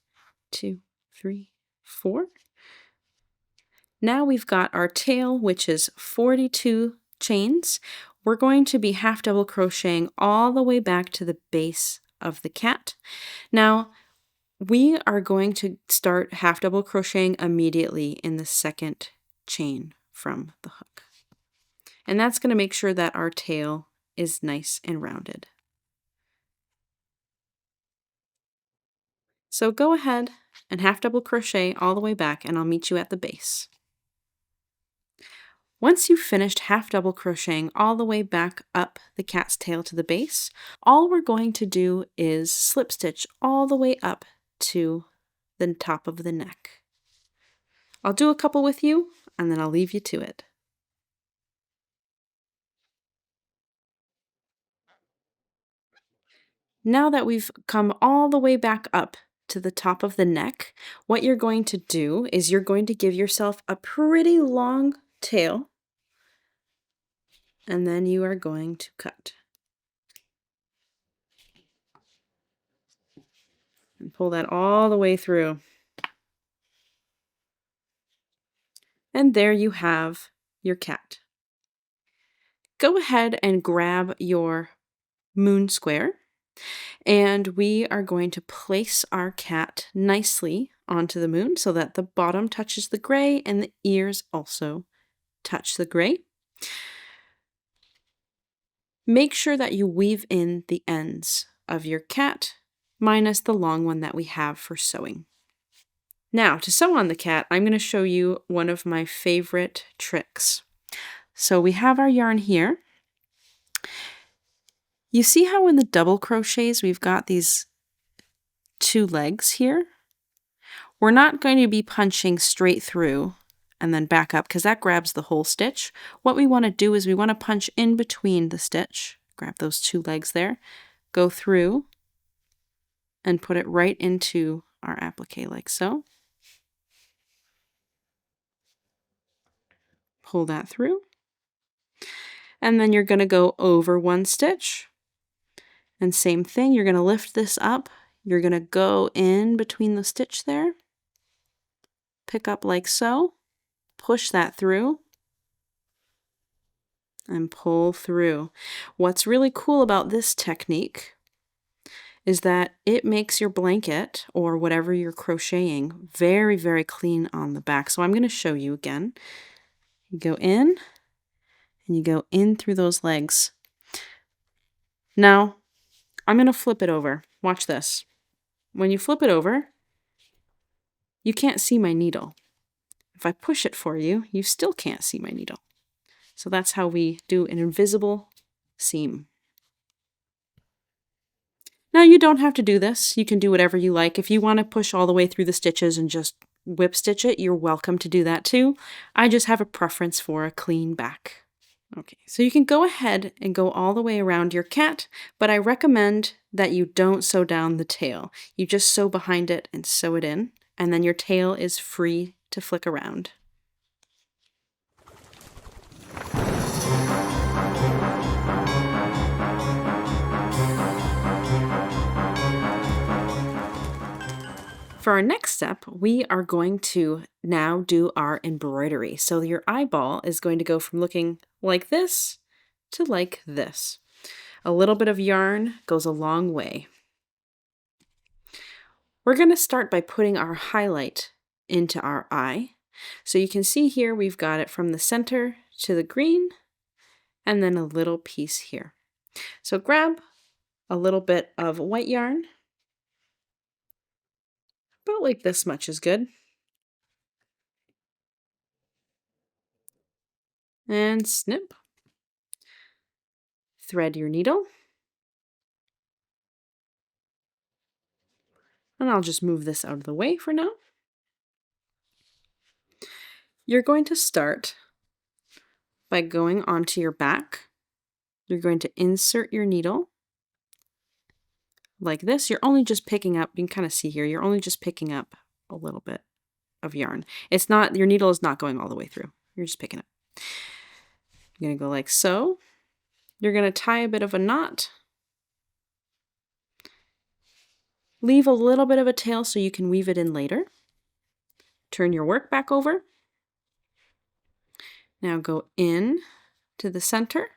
[SPEAKER 1] 2, 3, 4. Now we've got our tail, which is 42 chains. We're going to be half double crocheting all the way back to the base of the cat. Now, we are going to start half double crocheting immediately in the second chain from the hook. And that's going to make sure that our tail is nice and rounded. So go ahead and half double crochet all the way back and I'll meet you at the base. Once you've finished half double crocheting all the way back up the cat's tail to the base, all we're going to do is slip stitch all the way up to the top of the neck. I'll do a couple with you and then I'll leave you to it. Now that we've come all the way back up to the top of the neck, what you're going to do is you're going to give yourself a pretty long tail and then you are going to cut. And pull that all the way through. And there you have your cat. Go ahead and grab your moon square, and we are going to place our cat nicely onto the moon so that the bottom touches the gray and the ears also touch the gray. Make sure that you weave in the ends of your cat minus the long one that we have for sewing. Now, to sew on the cat, I'm going to show you one of my favorite tricks. So we have our yarn here. You see how in the double crochets we've got these two legs here? We're not going to be punching straight through and then back up because that grabs the whole stitch. What we want to do is we want to punch in between the stitch, grab those two legs there, go through and put it right into our applique like so. Pull that through. And then you're going to go over one stitch. And same thing, you're going to lift this up. You're going to go in between the stitch there. Pick up like so. Push that through. And pull through. What's really cool about this technique is that it makes your blanket or whatever you're crocheting very, very clean on the back. So I'm going to show you again. You go in and you go in through those legs. Now, I'm going to flip it over. Watch this. When you flip it over, you can't see my needle. If I push it for you, you still can't see my needle. So that's how we do an invisible seam. Now you don't have to do this. You can do whatever you like. If you want to push all the way through the stitches and just whip stitch it, you're welcome to do that too. I just have a preference for a clean back. Okay, so you can go ahead and go all the way around your cat, but I recommend that you don't sew down the tail. You just sew behind it and sew it in, and then your tail is free to flick around. For our next step, we are going to now do our embroidery. So your eyeball is going to go from looking like this to like this. A little bit of yarn goes a long way. We're going to start by putting our highlight into our eye. So you can see here we've got it from the center to the green and then a little piece here. So grab a little bit of white yarn. About like this much is good. And snip. Thread your needle. And I'll just move this out of the way for now. You're going to start by going onto your back. You're going to insert your needle like this. You're only just picking up, you can kind of see here, you're only just picking up a little bit of yarn. It's not, your needle is not going all the way through. You're just picking up. You're going to go like so. You're going to tie a bit of a knot. Leave a little bit of a tail so you can weave it in later. Turn your work back over. Now go in to the center.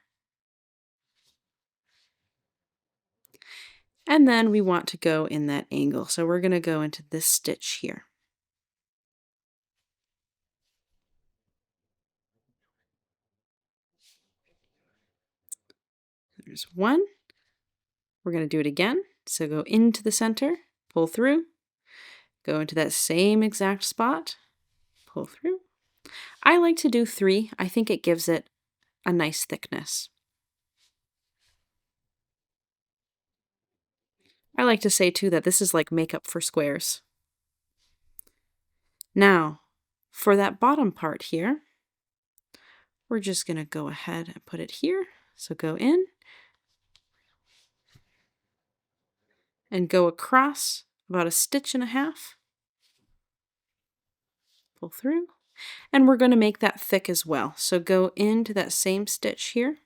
[SPEAKER 1] And then we want to go in that angle. So we're going to go into this stitch here. There's one. We're going to do it again. So go into the center, pull through, go into that same exact spot, pull through. I like to do 3. I think it gives it a nice thickness. I like to say too that this is like makeup for squares. Now, for that bottom part here, we're just going to go ahead and put it here. So go in and go across about 1.5 stitches. Pull through. And we're going to make that thick as well. So go into that same stitch here,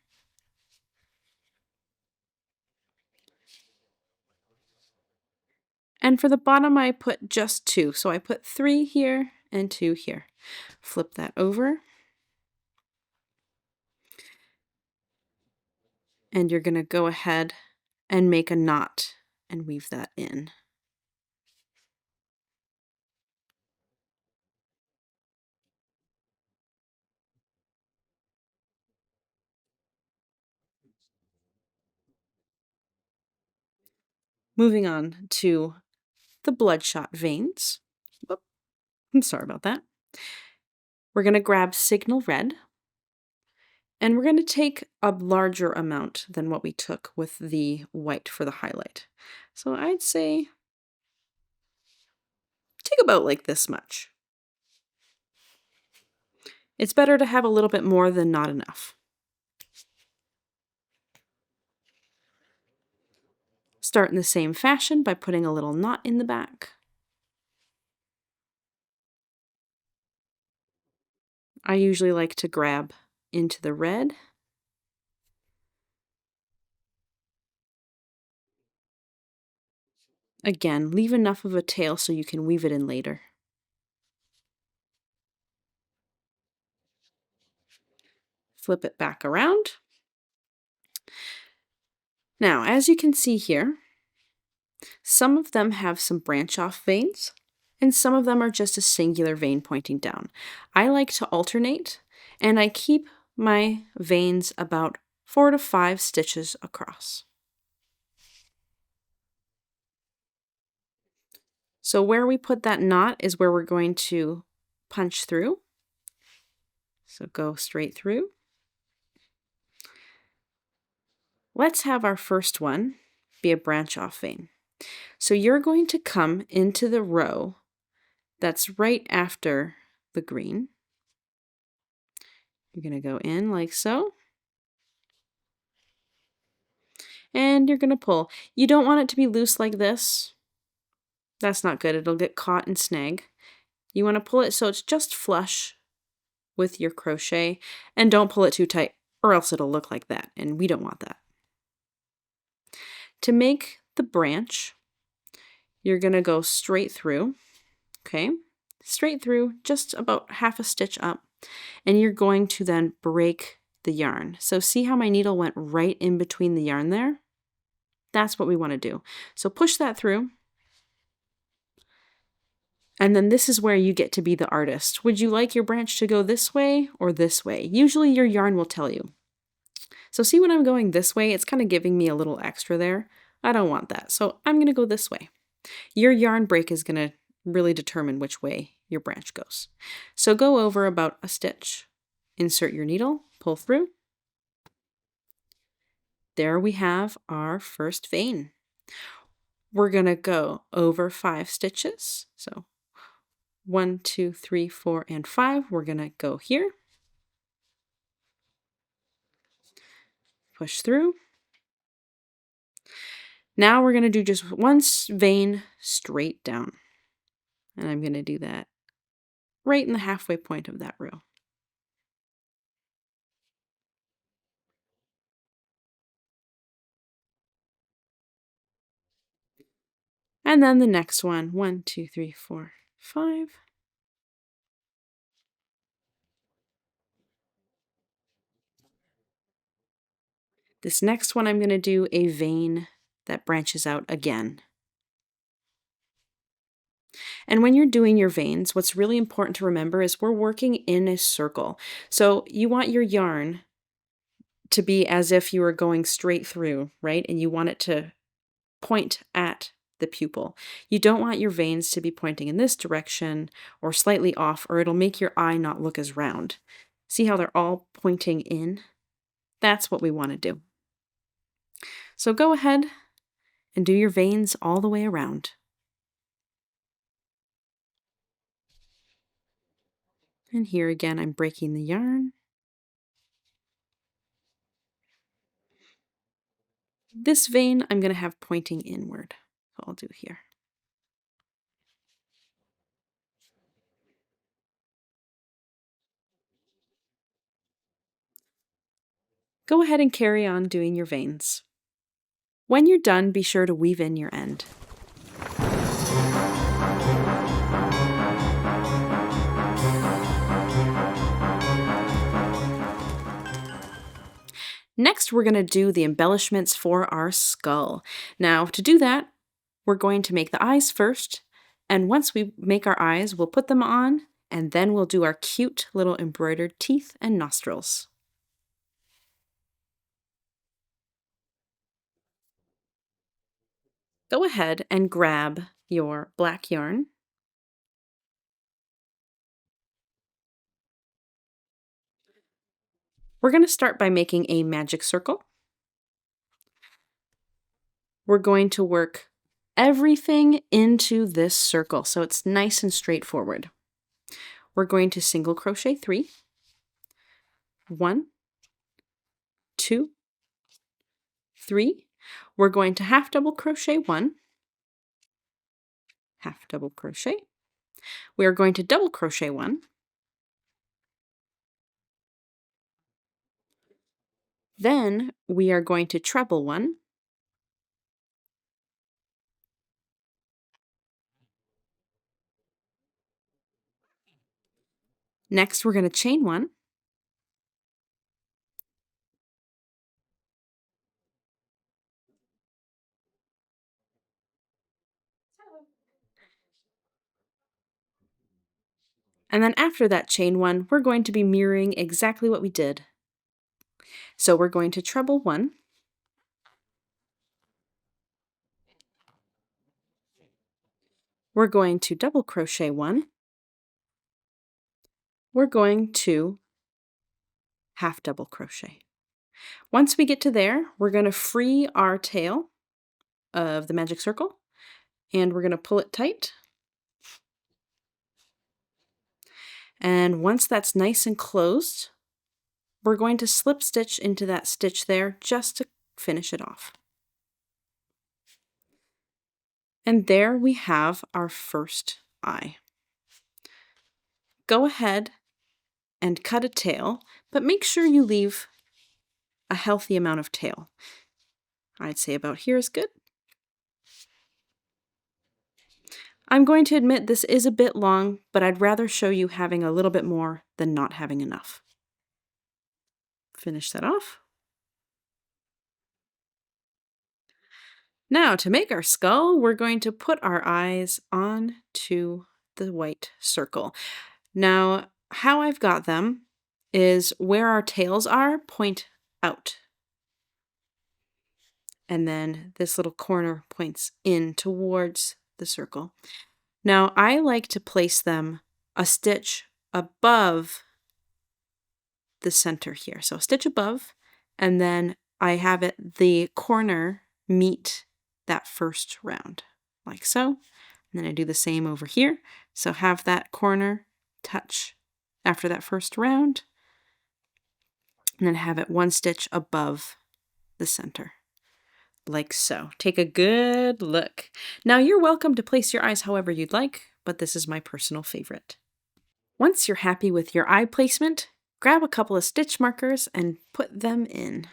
[SPEAKER 1] And for the bottom, I put just 2. So I put 3 here and 2 here. Flip that over. And you're going to go ahead and make a knot and weave that in. Moving on to the bloodshot veins. Whoop, I'm sorry about that. We're going to grab signal red, and we're going to take a larger amount than what we took with the white for the highlight. So I'd say take about like this much. It's better to have a little bit more than not enough. Start in the same fashion by putting a little knot in the back. I usually like to grab into the red. Again, leave enough of a tail so you can weave it in later. Flip it back around. Now, as you can see here, some of them have some branch off veins, and some of them are just a singular vein pointing down. I like to alternate, and I keep my veins about 4 to 5 stitches across. So where we put that knot is where we're going to punch through. So go straight through. Let's have our first one be a branch off vein. So you're going to come into the row that's right after the green. You're going to go in like so. And you're going to pull. You don't want it to be loose like this. That's not good. It'll get caught and snag. You want to pull it so it's just flush with your crochet, and don't pull it too tight or else it'll look like that, and we don't want that. To make the branch, you're going to go straight through, okay? Straight through, just about half a stitch up, and you're going to then break the yarn. So see how my needle went right in between the yarn there? That's what we want to do. So push that through. And then this is where you get to be the artist. Would you like your branch to go this way or this way? Usually your yarn will tell you. So see when I'm going this way, it's kind of giving me a little extra there. I don't want that. So I'm going to go this way. Your yarn break is going to really determine which way your branch goes. So go over about a stitch. Insert your needle, pull through. There we have our first vein. We're going to go over 5 stitches. So 1, 2, 3, 4, and 5. We're going to go here. Push through. Now we're going to do just one vein straight down. And I'm going to do that right in the halfway point of that row. And then the next one, 1, 2, 3, 4, 5. This next one, I'm going to do a vein that branches out again. And when you're doing your veins, what's really important to remember is we're working in a circle. So you want your yarn to be as if you were going straight through, right? And you want it to point at the pupil. You don't want your veins to be pointing in this direction or slightly off, or it'll make your eye not look as round. See how they're all pointing in? That's what we want to do. So go ahead and do your veins all the way around. And here again, I'm breaking the yarn. This vein I'm going to have pointing inward. So I'll do here. Go ahead and carry on doing your veins. When you're done, be sure to weave in your end. Next, we're going to do the embellishments for our skull. Now, to do that, we're going to make the eyes first, and once we make our eyes, we'll put them on, and then we'll do our cute little embroidered teeth and nostrils. Go ahead and grab your black yarn. We're going to start by making a magic circle. We're going to work everything into this circle so it's nice and straightforward. We're going to single crochet 3, 1, 2, 3. We're going to half double crochet 1, half double crochet. We are going to double crochet 1, then we are going to treble 1, next we're going to chain 1, and then after that chain 1, we're going to be mirroring exactly what we did. So we're going to treble 1, we're going to double crochet 1, we're going to half double crochet. Once we get to there, we're going to free our tail of the magic circle, and we're going to pull it tight. And once that's nice and closed, we're going to slip stitch into that stitch there just to finish it off. And there we have our first eye. Go ahead and cut a tail, but make sure you leave a healthy amount of tail. I'd say about here is good. I'm going to admit this is a bit long, but I'd rather show you having a little bit more than not having enough. Finish that off. Now, to make our skull, we're going to put our eyes onto the white circle. Now, how I've got them is where our tails are, point out. And then this little corner points in towards the circle. Now, I like to place them a stitch above the center here. So a stitch above, and then I have it the corner meet that first round, like so. And then I do the same over here. So have that corner touch after that first round, and then have it one stitch above the center, like so. Take a good look. Now you're welcome to place your eyes however you'd like, but this is my personal favorite. Once you're happy with your eye placement, grab a couple of stitch markers and put them in.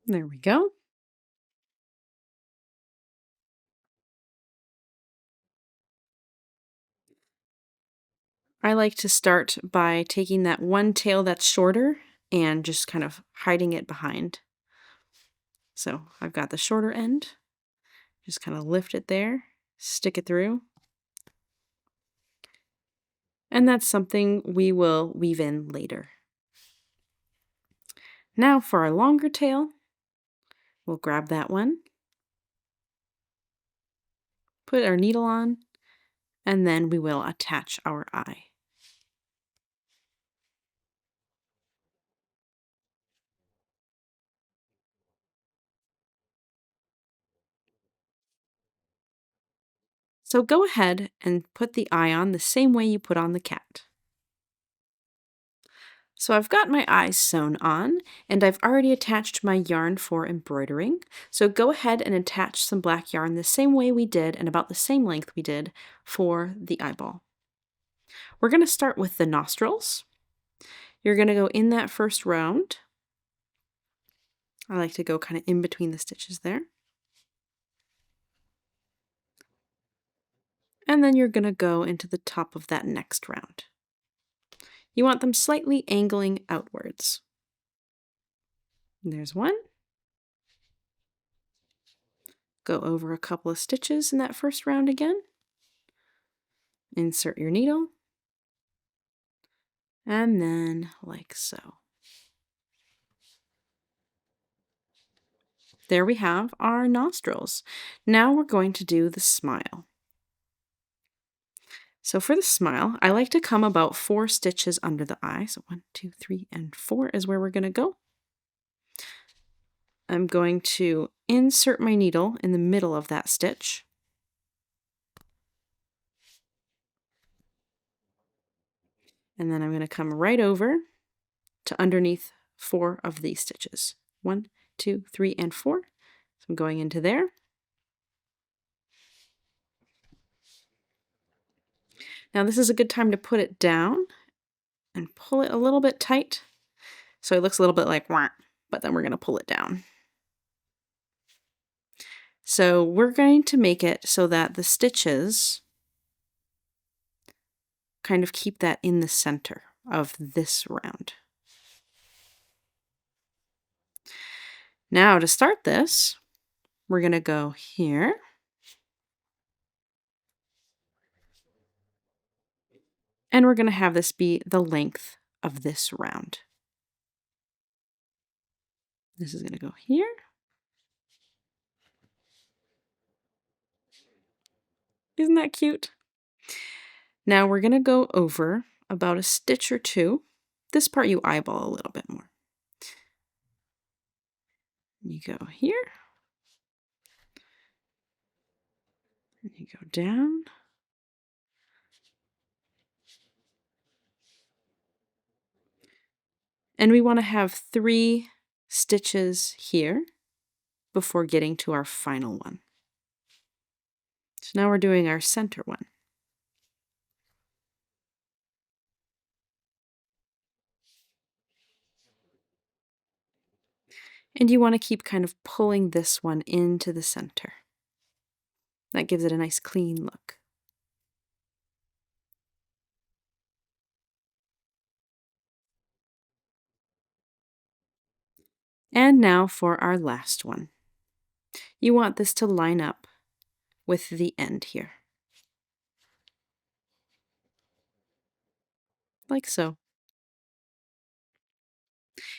[SPEAKER 1] There we go. I like to start by taking that one tail that's shorter and just kind of hiding it behind. So I've got the shorter end, just kind of lift it there, stick it through. And that's something we will weave in later. Now for our longer tail, we'll grab that one, put our needle on, and then we will attach our eye. So go ahead and put the eye on the same way you put on the cat. So I've got my eyes sewn on, and I've already attached my yarn for embroidering. So go ahead and attach some black yarn the same way we did and about the same length we did for the eyeball. We're going to start with the nostrils. You're going to go in that first round. I like to go kind of in between the stitches there. And then you're going to go into the top of that next round. You want them slightly angling outwards. There's one. Go over a couple of stitches in that first round again. Insert your needle. And then like so. There we have our nostrils. Now we're going to do the smile. So for the smile, I like to come about 4 stitches under the eye. So 1, 2, 3, and 4 is where we're going to go. I'm going to insert my needle in the middle of that stitch. And then I'm going to come right over to underneath 4 of these stitches. 1, 2, 3, and 4. So I'm going into there. Now this is a good time to put it down and pull it a little bit tight. So it looks a little bit like wah, but then we're going to pull it down. So we're going to make it so that the stitches kind of keep that in the center of this round. Now to start this, we're going to go here. And we're going to have this be the length of this round. This is going to go here. Isn't that cute? Now we're going to go over about a stitch or 2. This part you eyeball a little bit more. You go here. And you go down. And we want to have 3 stitches here before getting to our final one. So now we're doing our center one. And you want to keep kind of pulling this one into the center. That gives it a nice clean look. And now for our last one. You want this to line up with the end here. Like so.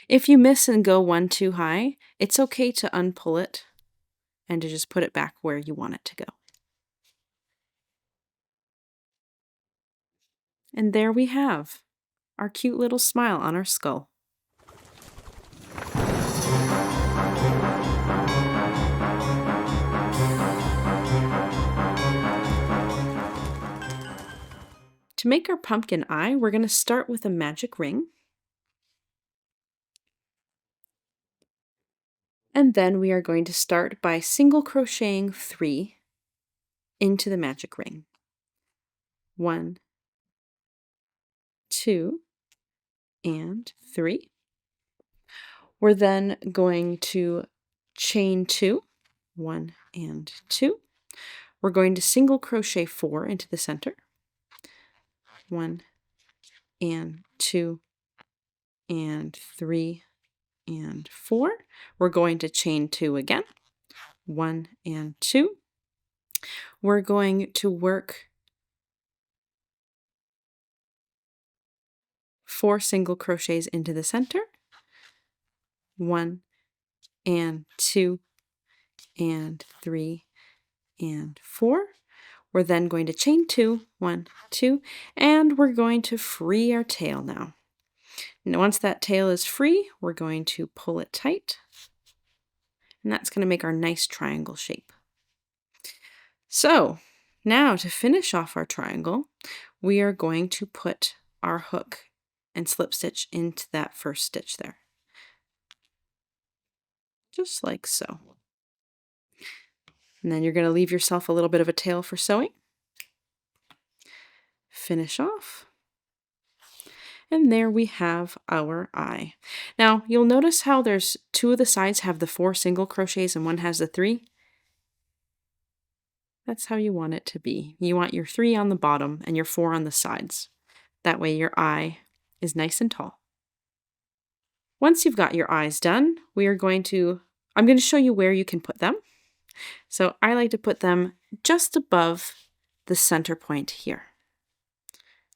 [SPEAKER 1] If you miss and go one too high, it's okay to unpull it and to just put it back where you want it to go. And there we have our cute little smile on our skull. To make our pumpkin eye, we're going to start with a magic ring. And then we are going to start by single crocheting 3 into the magic ring. 1, 2, and 3. We're then going to chain 2, 1 and 2. We're going to single crochet 4 into the center. 1 and 2 and 3 and 4. We're going to chain 2 again. 1 and 2. We're going to work 4 single crochets into the center. 1 and 2 and 3 and 4. We're then going to chain 2, 1, 2, and we're going to free our tail now. And once that tail is free, we're going to pull it tight, and that's going to make our nice triangle shape. So now to finish off our triangle, we are going to put our hook and slip stitch into that first stitch there. Just like so. And then you're going to leave yourself a little bit of a tail for sewing. Finish off. And there we have our eye. Now, you'll notice how there's 2 of the sides have the 4 single crochets and one has the 3. That's how you want it to be. You want your 3 on the bottom and your 4 on the sides. That way your eye is nice and tall. Once you've got your eyes done, I'm going to show you where you can put them. So I like to put them just above the center point here.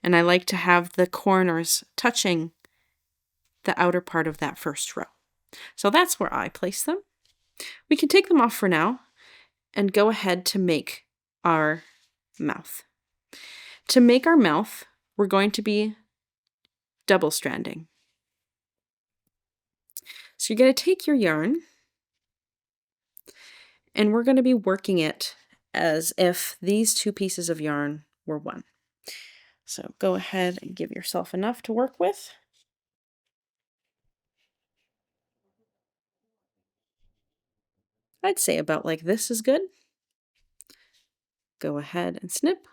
[SPEAKER 1] And I like to have the corners touching the outer part of that first row. So that's where I place them. We can take them off for now and go ahead to make our mouth. To make our mouth, we're going to be double stranding. So you're going to take your yarn and we're going to be working it as if these 2 pieces of yarn were one. So go ahead and give yourself enough to work with. I'd say about like this is good. Go ahead and snip.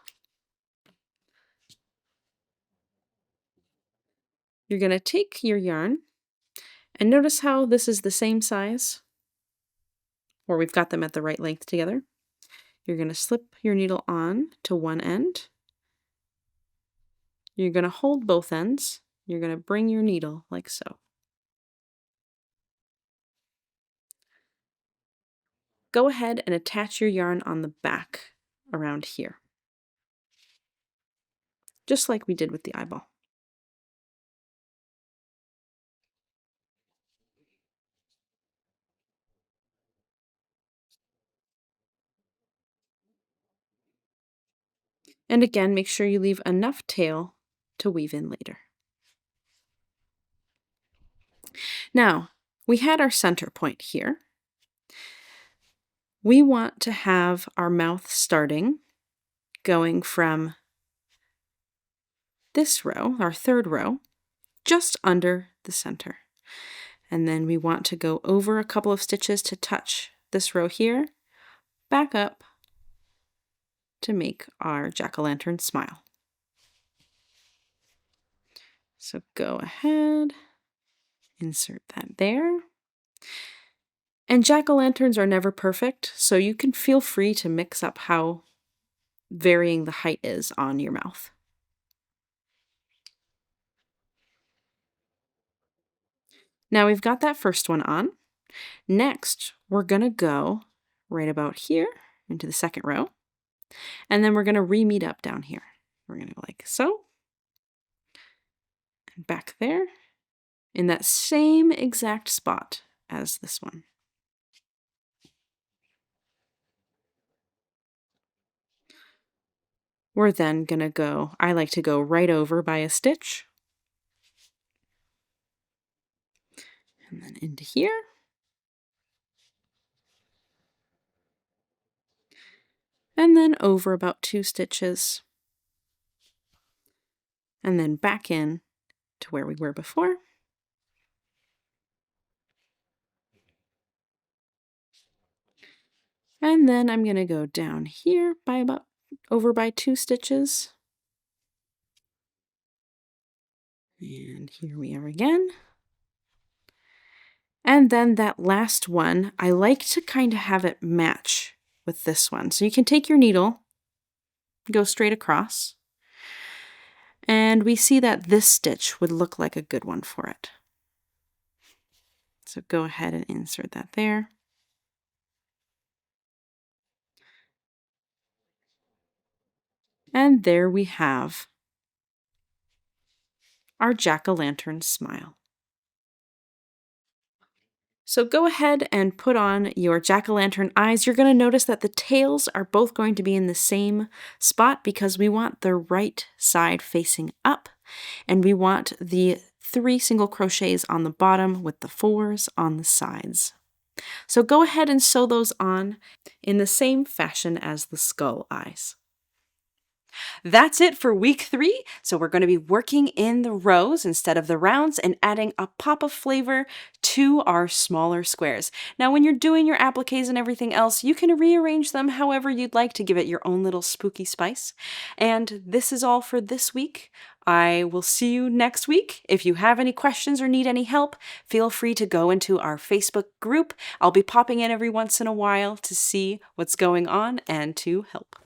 [SPEAKER 1] You're going to take your yarn and notice how this is the same size, or we've got them at the right length together. You're going to slip your needle on to one end. You're going to hold both ends. You're going to bring your needle like so. Go ahead and attach your yarn on the back around here, just like we did with the eyeball. And again, make sure you leave enough tail to weave in later. Now, we had our center point here. We want to have our mouth starting, going from this row, our 3rd row, just under the center. And then we want to go over a couple of stitches to touch this row here, back up to make our jack-o'-lantern smile. So go ahead, insert that there. And jack-o'-lanterns are never perfect, so you can feel free to mix up how varying the height is on your mouth. Now we've got that first one on. Next, we're going to go right about here into the 2nd row, and then we're going to re-meet up down here. We're going to go like so, and back there, in that same exact spot as this one. We're then going to go, I like to go right over by a stitch, and then into here, and then over about 2 stitches, and then back in to where we were before. And then I'm going to go down here by about over by 2 stitches. And here we are again. And then that last one, I like to kind of have it match with this one. So you can take your needle, go straight across, and we see that this stitch would look like a good one for it. So go ahead and insert that there. And there we have our jack-o'-lantern smile. So go ahead and put on your jack-o'-lantern eyes. You're going to notice that the tails are both going to be in the same spot because we want the right side facing up, and we want the 3 single crochets on the bottom with the 4s on the sides. So go ahead and sew those on in the same fashion as the skull eyes. That's it for week 3. So we're going to be working in the rows instead of the rounds and adding a pop of flavor to our smaller squares. Now, when you're doing your appliques and everything else, you can rearrange them however you'd like to give it your own little spooky spice. And this is all for this week. I will see you next week. If you have any questions or need any help, feel free to go into our Facebook group. I'll be popping in every once in a while to see what's going on and to help.